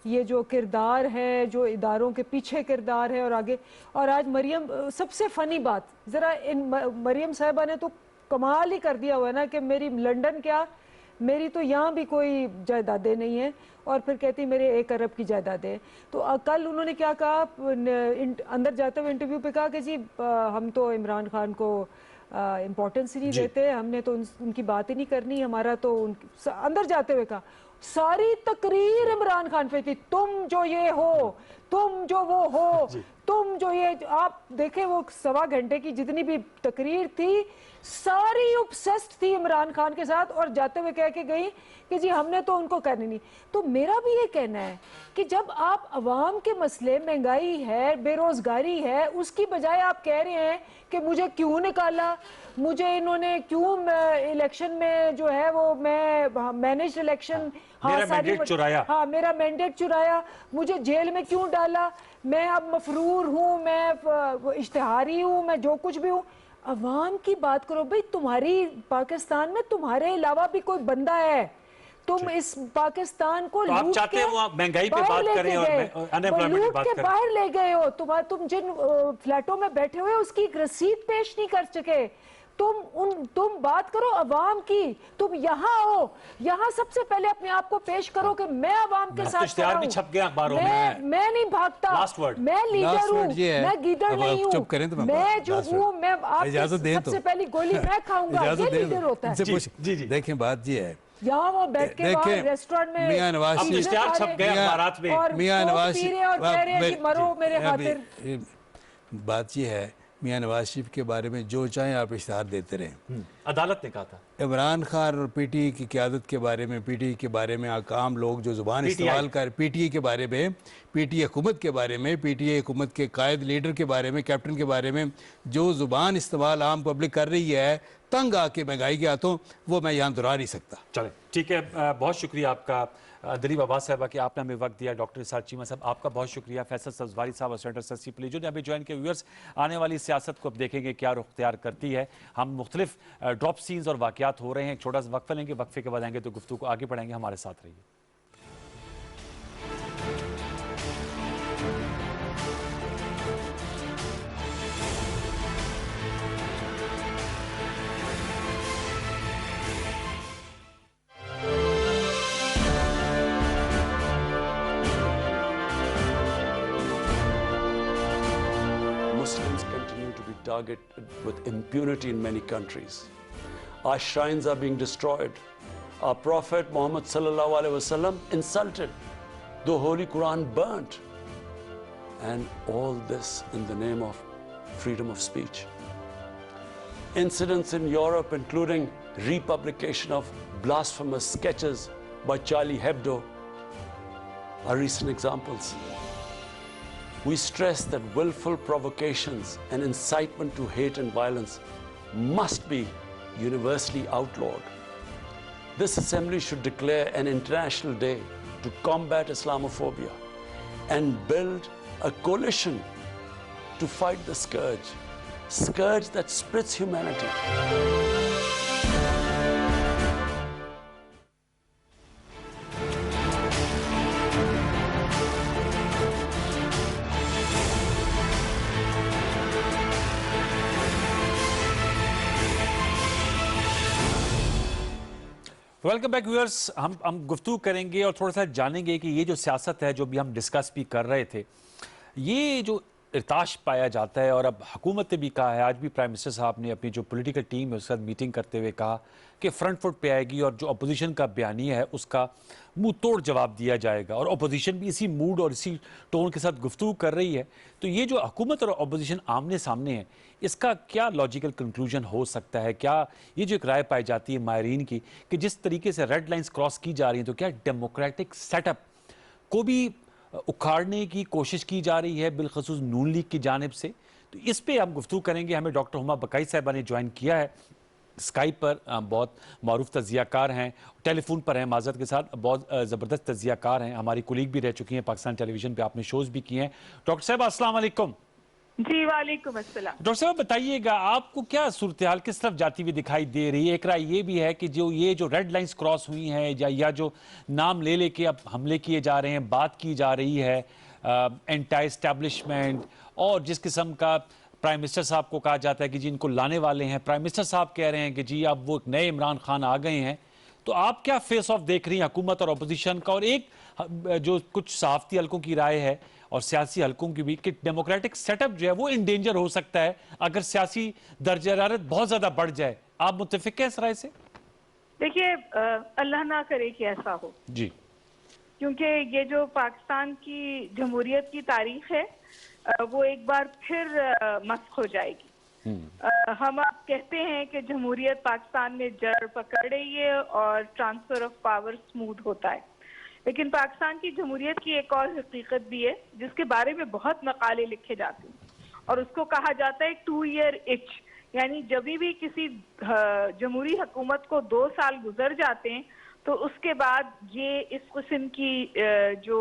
ये जो किरदार है, जो इदारों के पीछे किरदार है। और आगे, और आज मरियम, सबसे फनी बात ज़रा इन मरियम साहिबा ने तो कमाल ही कर दिया हुआ है ना कि मेरी लंदन क्या, मेरी तो यहाँ भी कोई जायदादें नहीं है, और फिर कहती मेरे 1 अरब की जायदादें। तो कल उन्होंने क्या कहा, अंदर जाते हुए इंटरव्यू पे कहा कि जी हम तो इमरान खान को इम्पोर्टेंस ही नहीं देते, हमने तो उनकी बात ही नहीं करनी, हमारा तो अंदर जाते हुए कहा सारी तकरीर इमरान खान पे थी, तुम जो ये हो, तुम जो वो हो, तुम जो ये, आप देखे वो 1.25 घंटे की जितनी भी तकरीर थी सारी ऑब्सेस्ड थी इमरान खान के साथ, और जाते हुए कह के गई कि जी हमने तो उनको करनी नहीं। तो मेरा भी ये कहना है कि जब आप अवाम के मसले, महंगाई है, बेरोजगारी है, उसकी बजाय आप कह रहे हैं कि मुझे क्यों निकाला, मुझे इन्होंने क्यों इलेक्शन में जो है वो मैं मैनेज इलेक्शन, मेरा मैंडेट चुराया, हाँ मेरा मैंडेट चुराया, मुझे जेल में क्यों डाला, मैं अब मफरूर हूँ, मैं इश्तिहारी हूँ, मैं जो कुछ भी हूँ। अवाम की बात करो भाई, तुम्हारी पाकिस्तान में तुम्हारे अलावा भी कोई बंदा है, तुम इस पाकिस्तान को तो आप चाहते हो महंगाई पे बात करें और अनएम्प्लॉयमेंट पे बात करें, बाहर ले गए हो, तुम जिन फ्लैटों में बैठे हुए उसकी एक रसीद पेश नहीं कर सके, तुम बात करो अवाम की, तुम यहाँ आओ, यहाँ सबसे पहले अपने आप को पेश करो कि मैं अवाम के साथ खड़ा हूं। भी छप गया अखबारों में। मैं नहीं भागता, मैं लीडर हूँ, मैं गीदड़ नहीं हूँ, मैं जो हूँ, मैं आपसे सबसे पहली गोली मैं खाऊंगा, ये लीडर होता है। जी देखें बात ये है, यहाँ वो बैठ के वहाँ रेस्टोरेंट में मियां नवाज शरीफ छप गए अखबारात में, और मियां नवाज पी रहे और कह रहे हैं कि मरो मेरे खातिर। बात ये है, मियां नवाज शरीफ के बारे में जो चाहें आप इश्तिहार देते रहें। अदालत ने कहा था इमरान खान और पीटीआई की क़यादत के बारे में, पीटीआई के बारे में आम लोग जो ज़ुबान इस्तेमाल कर, पीटीआई के बारे में, पीटीआई हुकूमत के बारे में, पीटीआई हुकूमत के कायद लीडर के बारे में, कैप्टन के बारे में जो ज़ुबान इस्तेमाल आम पब्लिक कर रही है तंग आके महंगाई के हाथों, वो मैं यहाँ दोहरा नहीं सकता। चले ठीक है, बहुत शुक्रिया आपका दलीब अब्बास साहबा कि आपने हमें वक्त दिया। डॉक्टर इसार चीमा साहब आपका बहुत शुक्रिया। फैसल सब्जवारी साहब और सेनेटर शशि पलेजू ने अभी ज्वाइन के। व्यूअर्स, आने वाली सियासत को अब देखेंगे क्या रुख अख्तियार करती है। हम मुख्तलिफ ड्रॉप सीन्स और वाक़यात हो रहे हैं। एक छोटा सा वक्फा लेंगे, वक्फे के बाद आएंगे तो गुफ्तगू को आगे बढ़ाएंगे। हमारे साथ रहिए। Muslims continue to be targeted with impunity in many countries. Our shrines are being destroyed. Our Prophet Muhammad sallallahu alaihi wasallam insulted. The Holy Quran burnt. And all this in the name of freedom of speech. Incidents in Europe, including republication of blasphemous sketches by Charlie Hebdo, are recent examples. We stress that willful provocations and incitement to hate and violence must be universally outlawed. This assembly should declare an international day to combat Islamophobia and build a coalition to fight the scourge that splits humanity. Welcome back viewers. हम गुफ्तगू करेंगे और थोड़ा सा जानेंगे कि ये जो सियासत है जो भी हम डिस्कस भी कर रहे थे, ये जो इर्ताश पाया जाता है, और अब हुकूमत ने भी कहा है, आज भी प्राइम मिनिस्टर साहब ने अपनी जो पॉलिटिकल टीम है उसके साथ मीटिंग करते हुए कहा कि फ्रंट फुट पे आएगी और जो अपोजिशन का बयानिया है उसका मुंह तोड़ जवाब दिया जाएगा। और अपोजिशन भी इसी मूड और इसी टोन के साथ गुफ्तगू कर रही है। तो ये जो हुकूमत और अपोजिशन आमने सामने है, इसका क्या लॉजिकल कंक्लूजन हो सकता है? क्या ये जो एक राय पाई जाती है मायरीन की कि जिस तरीके से रेड लाइंस क्रॉस की जा रही हैं, तो क्या डेमोक्रेटिक सेटअप को भी उखाड़ने की कोशिश की जा रही है, बिलखसूस नून लीग की जानिब से? तो इस पे हम गुफ्तगू करेंगे। हमें डॉक्टर हुमा बकाई साहिबा ने ज्वाइन किया है स्काइप पर, बहुत मारूफ तजियाकार हैं, टेलीफोन पर हैं, माजरत के साथ बहुत ज़बरदस्त तजियाकार हैं, हमारी कुलीग भी रह चुकी हैं पाकिस्तान टेलीविज़न पे, आपने शोज़ भी किए हैं। डॉक्टर साहब अस्सलाम वालेकुम। जी वालेकुम अस्सलाम। डॉक्टर साहब बताइएगा, आपको क्या सूरत हाल किस तरफ जाती हुई दिखाई दे रही है? एक राय ये भी है कि ये जो रेड लाइंस क्रॉस हुई हैं या जो नाम ले लेके अब हमले किए जा रहे हैं, बात की जा रही है एंटी एस्टैब्लिशमेंट, और जिस किस्म का प्राइम मिनिस्टर साहब को कहा जाता है कि जी इनको लाने वाले हैं, प्राइम मिनिस्टर साहब कह रहे हैं कि जी अब वो एक नए इमरान खान आ गए हैं, तो आप क्या फेस ऑफ देख रही हैं हुकूमत और अपोजिशन का? और एक जो कुछ सहाफती हलकों की राय है और सियासी हलकों की भी कि डेमोक्रेटिक सेटअप जो है वो इन डेंजर हो सकता है अगर सियासी दर्जा हरारत बहुत ज्यादा बढ़ जाए। आप मुत्तफिक हैं इस राय से? देखिए, अल्लाह ना करे कि ऐसा हो जी, क्योंकि ये जो पाकिस्तान की जमहूरियत की तारीख है वो एक बार फिर मस्क हो जाएगी। हम आप कहते हैं कि जमहूरियत पाकिस्तान में जड़ पकड़ रही है और ट्रांसफर ऑफ पावर स्मूथ होता है, लेकिन पाकिस्तान की जमहूरियत की एक और हकीकत भी है जिसके बारे में बहुत मकाले लिखे जाते हैं, और उसको कहा जाता है 2 ईयर इच। यानी जब भी किसी जमहूरी हुकूमत को 2 साल गुजर जाते हैं तो उसके बाद ये इस किस्म की जो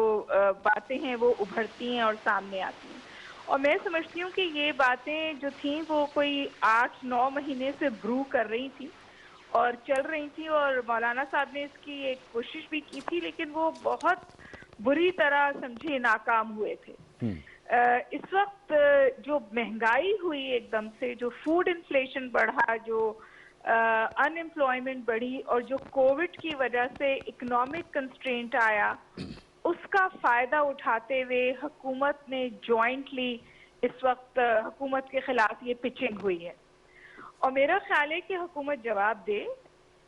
बातें हैं वो उभरती हैं और सामने आती हैं। और मैं समझती हूँ कि ये बातें जो थी वो कोई 8-9 महीने से ब्रू कर रही थी और चल रही थी, और मौलाना साहब ने इसकी एक कोशिश भी की थी, लेकिन वो बहुत बुरी तरह समझे नाकाम हुए थे। इस वक्त जो महंगाई हुई एकदम से, जो फूड इन्फ्लेशन बढ़ा, जो अनएम्प्लॉयमेंट बढ़ी और जो कोविड की वजह से इकोनॉमिक कंस्ट्रेंट आया, उसका फायदा उठाते हुए हुकूमत ने जॉइंटली इस वक्त हुकूमत के खिलाफ ये पिचिंग हुई है। और मेरा ख्याल है कि हुकूमत जवाब दे।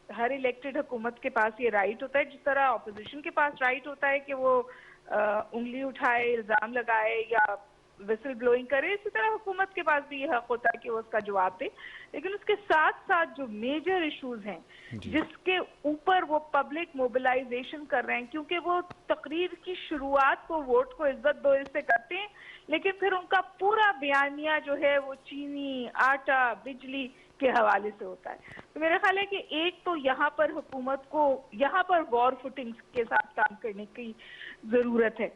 हर इलेक्टेड हुकूमत के पास ये राइट होता है, जिस तरह अपोजिशन के पास राइट होता है कि वो उंगली उठाए, इल्जाम लगाए या विसल ब्लोइंग करे, इसी तरह हुकूमत के पास भी ये हक होता है कि वो उसका जवाब दे। लेकिन उसके साथ साथ जो मेजर इश्यूज हैं जिसके ऊपर वो पब्लिक मोबिलाइजेशन कर रहे हैं, क्योंकि वो तकरीर की शुरुआत को वोट को इज्जत दो से करते हैं, लेकिन फिर उनका पूरा बयानिया जो है वो चीनी, आटा, बिजली के हवाले से होता है। तो मेरा ख्याल है कि एक तो यहाँ पर हुकूमत को यहाँ पर वॉर फुटिंग के साथ काम करने की जरूरत है,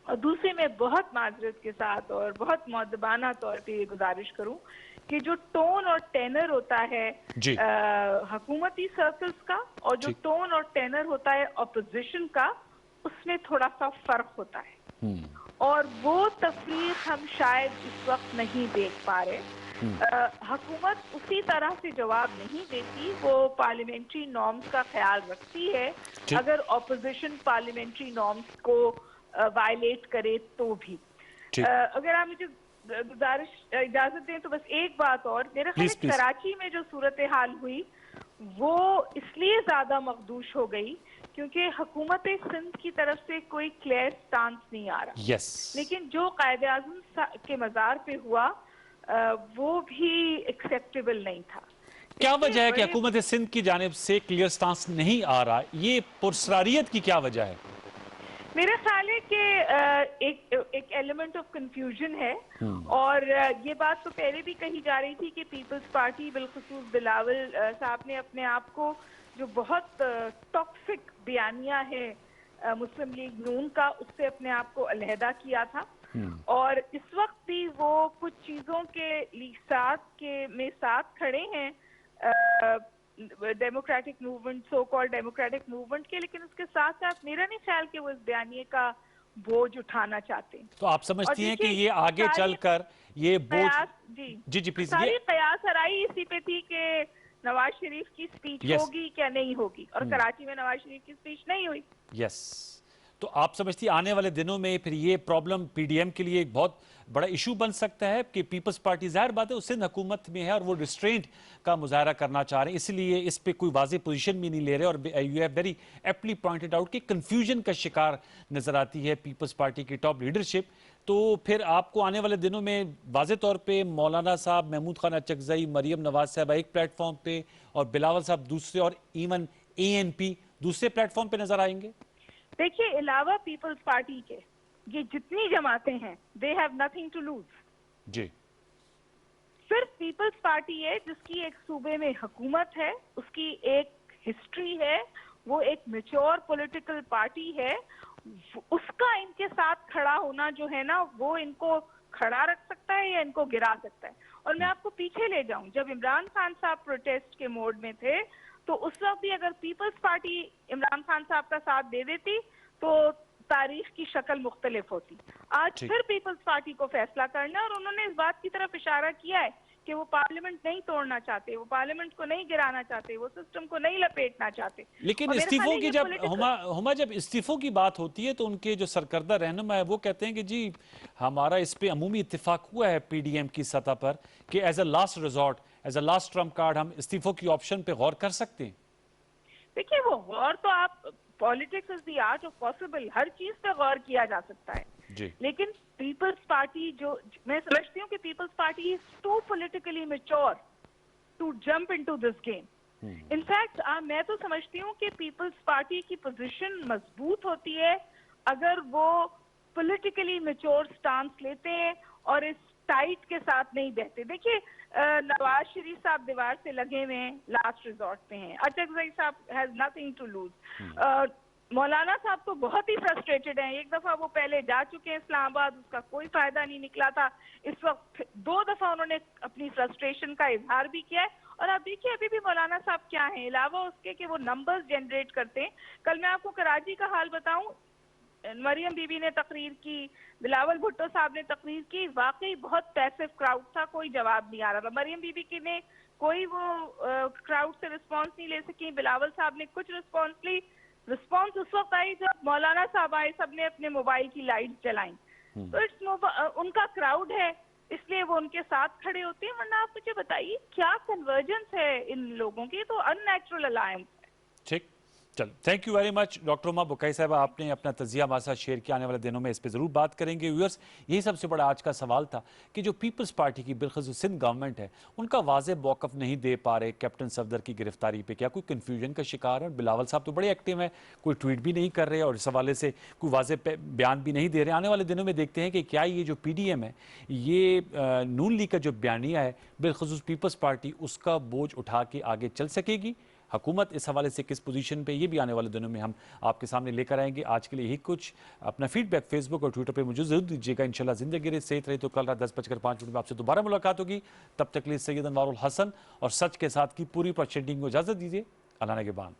और दूसरे में बहुत माजरत के साथ और बहुत मुअद्दबाना तौर पे ये गुजारिश करूं कि जो टोन और टेनर होता है हुकूमती सर्कल्स का और जो टोन और टेनर होता है अपोजिशन का, उसमें थोड़ा सा फर्क होता है और वो तस्वीर हम शायद इस वक्त नहीं देख पा रहे। हुकूमत उसी तरह से जवाब नहीं देती, वो पार्लियामेंट्री नॉर्म्स का ख्याल रखती है अगर ऑपोजिशन पार्लियामेंट्री नॉर्म्स को वायलेट करे तो भी। अगर आप मुझे गुजारिश इजाजत दें तो बस एक बात और, मेरा ख्याल है कराची में जो सूरत हाल हुई वो इसलिए ज्यादा मखदूश हो गई क्योंकि हुकूमत सिंध की तरफ से कोई क्लियर स्टांस नहीं आ रहा। लेकिन जो कायदे आज़म के मज़ार पे हुआ वो भी एक्सेप्टेबल नहीं था। क्या वजह है कि हुकूमत सिंध की जानिब से क्लियर स्टांस नहीं आ रहा? ये पुरसरारियत की क्या वजह है? मेरा ख्याल है कि एक एलिमेंट ऑफ कंफ्यूजन है और ये बात तो पहले भी कही जा रही थी कि पीपल्स पार्टी बिलखुसूस बिलावल साहब ने अपने आप को जो बहुत टॉक्सिक बयानिया है मुस्लिम लीग नून का, उससे अपने आप को अलहदा किया था और इस वक्त भी वो कुछ चीज़ों के साथ खड़े हैं democratic movement, so called democratic movement के, लेकिन उसके साथ साथ मेरा नहीं ख्याल कि वो इस बयानिए का बोझ उठाना चाहते हैं। तो आप समझती हैं कि ये आगे चलकर ये बोझ जी प्लीज, सारी कयास हराई इसी पे थी कि नवाज शरीफ की स्पीच होगी क्या नहीं होगी, और कराची में नवाज शरीफ की स्पीच नहीं हुई। तो आप समझती हैं आने वाले दिनों में फिर ये प्रॉब्लम पीडीएम के लिए एक बहुत बड़ा इशू बन सकता है कि पीपल्स पार्टी ज़ाहिर बात है उस सिंध हुकूमत में है और वो रिस्ट्रेंट का मुजाहरा करना चाह रहे हैं, इसलिए इस पे कोई वाज़ेह पोजीशन भी नहीं ले रहे और you have very aptly pointed out कि कन्फ्यूजन का शिकार नजर आती है पीपल्स पार्टी की टॉप लीडरशिप। तो फिर आपको आने वाले दिनों में वाज़ेह तौर पे मौलाना साहब, महमूद खान अचकज़ई, मरियम नवाज साहब एक प्लेटफॉर्म पे और बिलावल साहब दूसरे और इवन ANP दूसरे प्लेटफॉर्म पे नजर आएंगे? देखिए, अलावा पीपल्स पार्टी के ये जितनी जमातें हैं they have nothing to lose. जी, सिर्फ पीपल्स पार्टी है जिसकी एक सूबे में हुकूमत है, उसकी एक हिस्ट्री है, वो एक मैच्योर पॉलिटिकल पार्टी है, उसका इनके साथ खड़ा होना जो है ना वो इनको खड़ा रख सकता है या इनको गिरा सकता है। और मैं आपको पीछे ले जाऊं, जब इमरान खान साहब प्रोटेस्ट के मोड में थे तो उस वक्त भी अगर पीपल्स पार्टी इमरान खान साहब का साथ दे देती तो तारीख की शक्ल मुख्तलिफ होती। आज फिर पीपल्स पार्टी को फैसला करना, और उन्होंने इस बात की तरफ इशारा किया है कि वो पार्लियामेंट नहीं तोड़ना चाहते, वो पार्लियामेंट को नहीं गिराना चाहते, वो सिस्टम को नहीं लपेटना चाहते। लेकिन इस्तीफों की जब इस्तीफों की बात होती है तो उनके जो सरकर्दा रहनुमा है वो कहते हैं कि जी हमारा इस पे अमूमी इत्तेफाक हुआ है पीडीएम की सतह पर कि as a last resort, as a last trump card हम इस्तीफों की ऑप्शन पे गौर कर सकते हैं। देखिए, वो गौर तो आप, politics is the art of possible, हर चीज पे गौर किया जा सकता है जी। लेकिन पीपल्स पार्टी जो मैं समझती हूँ कि Peoples Party is too politically mature to jump into this game. In fact मैं तो समझती हूँ कि पीपल्स पार्टी की पोजीशन मजबूत होती है अगर वो पॉलिटिकली मैच्योर स्टांस लेते हैं और इस टाइट के साथ नहीं बहते। देखिए, नवाज शरीफ साहब दीवार से लगे हुए हैं, लास्ट रिजॉर्ट पे हैं, अचकज़ई साहब हैज नथिंग टू लूज, मौलाना साहब तो बहुत ही फ्रस्ट्रेटेड हैं। एक दफा वो पहले जा चुके हैं इस्लामाबाद, उसका कोई फायदा नहीं निकला था, इस वक्त 2 दफा उन्होंने अपनी फ्रस्ट्रेशन का इजहार भी किया है। और आप देखिए अभी भी मौलाना साहब क्या हैं, अलावा उसके कि वो नंबर्स जनरेट करते हैं। कल मैं आपको कराची का हाल बताऊं, مریم بی بی نے تقریر کی, بلاول بھٹو صاحب نے تقریر کی, واقعی بہت پیسو کراؤڈ تھا, کوئی جواب نہیں آ رہا تھا. مریم بی بی کی نے کوئی وہ کراؤڈ سے رسپانس نہیں لے سکی, بلاول صاحب نے کچھ رسپانس لی. رسپانس اس وقت آئی جب مولانا صاحب آئے, سب نے اپنے موبائل کی لائٹ جلائیں. تو ان کا کراؤڈ ہے اس لیے وہ ان کے ساتھ کھڑے ہوتے ہیں, ورنہ آپ مجھے بتائیے کیا کنورجنس ہے ان لوگوں کی, تو ان نیچرل الائنس ہے. ٹھیک, چل thank you very much doctor عما بکائی صاحبہ, آپ نے اپنا تجزیہ ہمارے ساتھ شیئر کیا. آنے والے دنوں میں اس پہ ضرور بات کریں گے. ویورز, یہی سب سے بڑا آج کا سوال تھا کہ جو پیپلز پارٹی کی بالخصوص سندھ گورنمنٹ ہے, ان کا واضح موقف نہیں دے پا رہے کیپٹن صفدر کی گرفتاری پہ. کیا کوئی کنفیوژن کا شکار ہے؟ بلاول صاحب تو بڑے ایکٹیو ہیں, کوئی ٹویٹ بھی نہیں کر رہے اور اس حوالے سے کوئی واضح بیان بھی نہیں دے رہے. آنے والے دنوں میں دیکھتے ہیں کہ کیا یہ جو پی ڈی ایم ہے, یہ نون لیگ کا جو بیانیہ ہے بالخصوص پیپلز پارٹی, اس کا بوجھ اٹھا کے آگے چل سکے گی. حکومت اس حوالے سے کس پوزیشن پہ, یہ بھی آنے والے دنوں میں ہم آپ کے سامنے لے کر آئیں گے. آج کے لیے یہی کچھ. اپنا فیڈ بیک فیس بک اور ٹویٹر پہ مجھے ضرور دیجیے گا. انشاءاللہ زندگی رہے, صحت رہے تو کل رات 10:05 میں آپ سے دوبارہ ملاقات ہوگی. تب تک لیے سید انوار الحسن اور سچ کے ساتھ کی پوری پروڈکشن ٹیم کو اجازت دیجیے. اللہ نگہبان.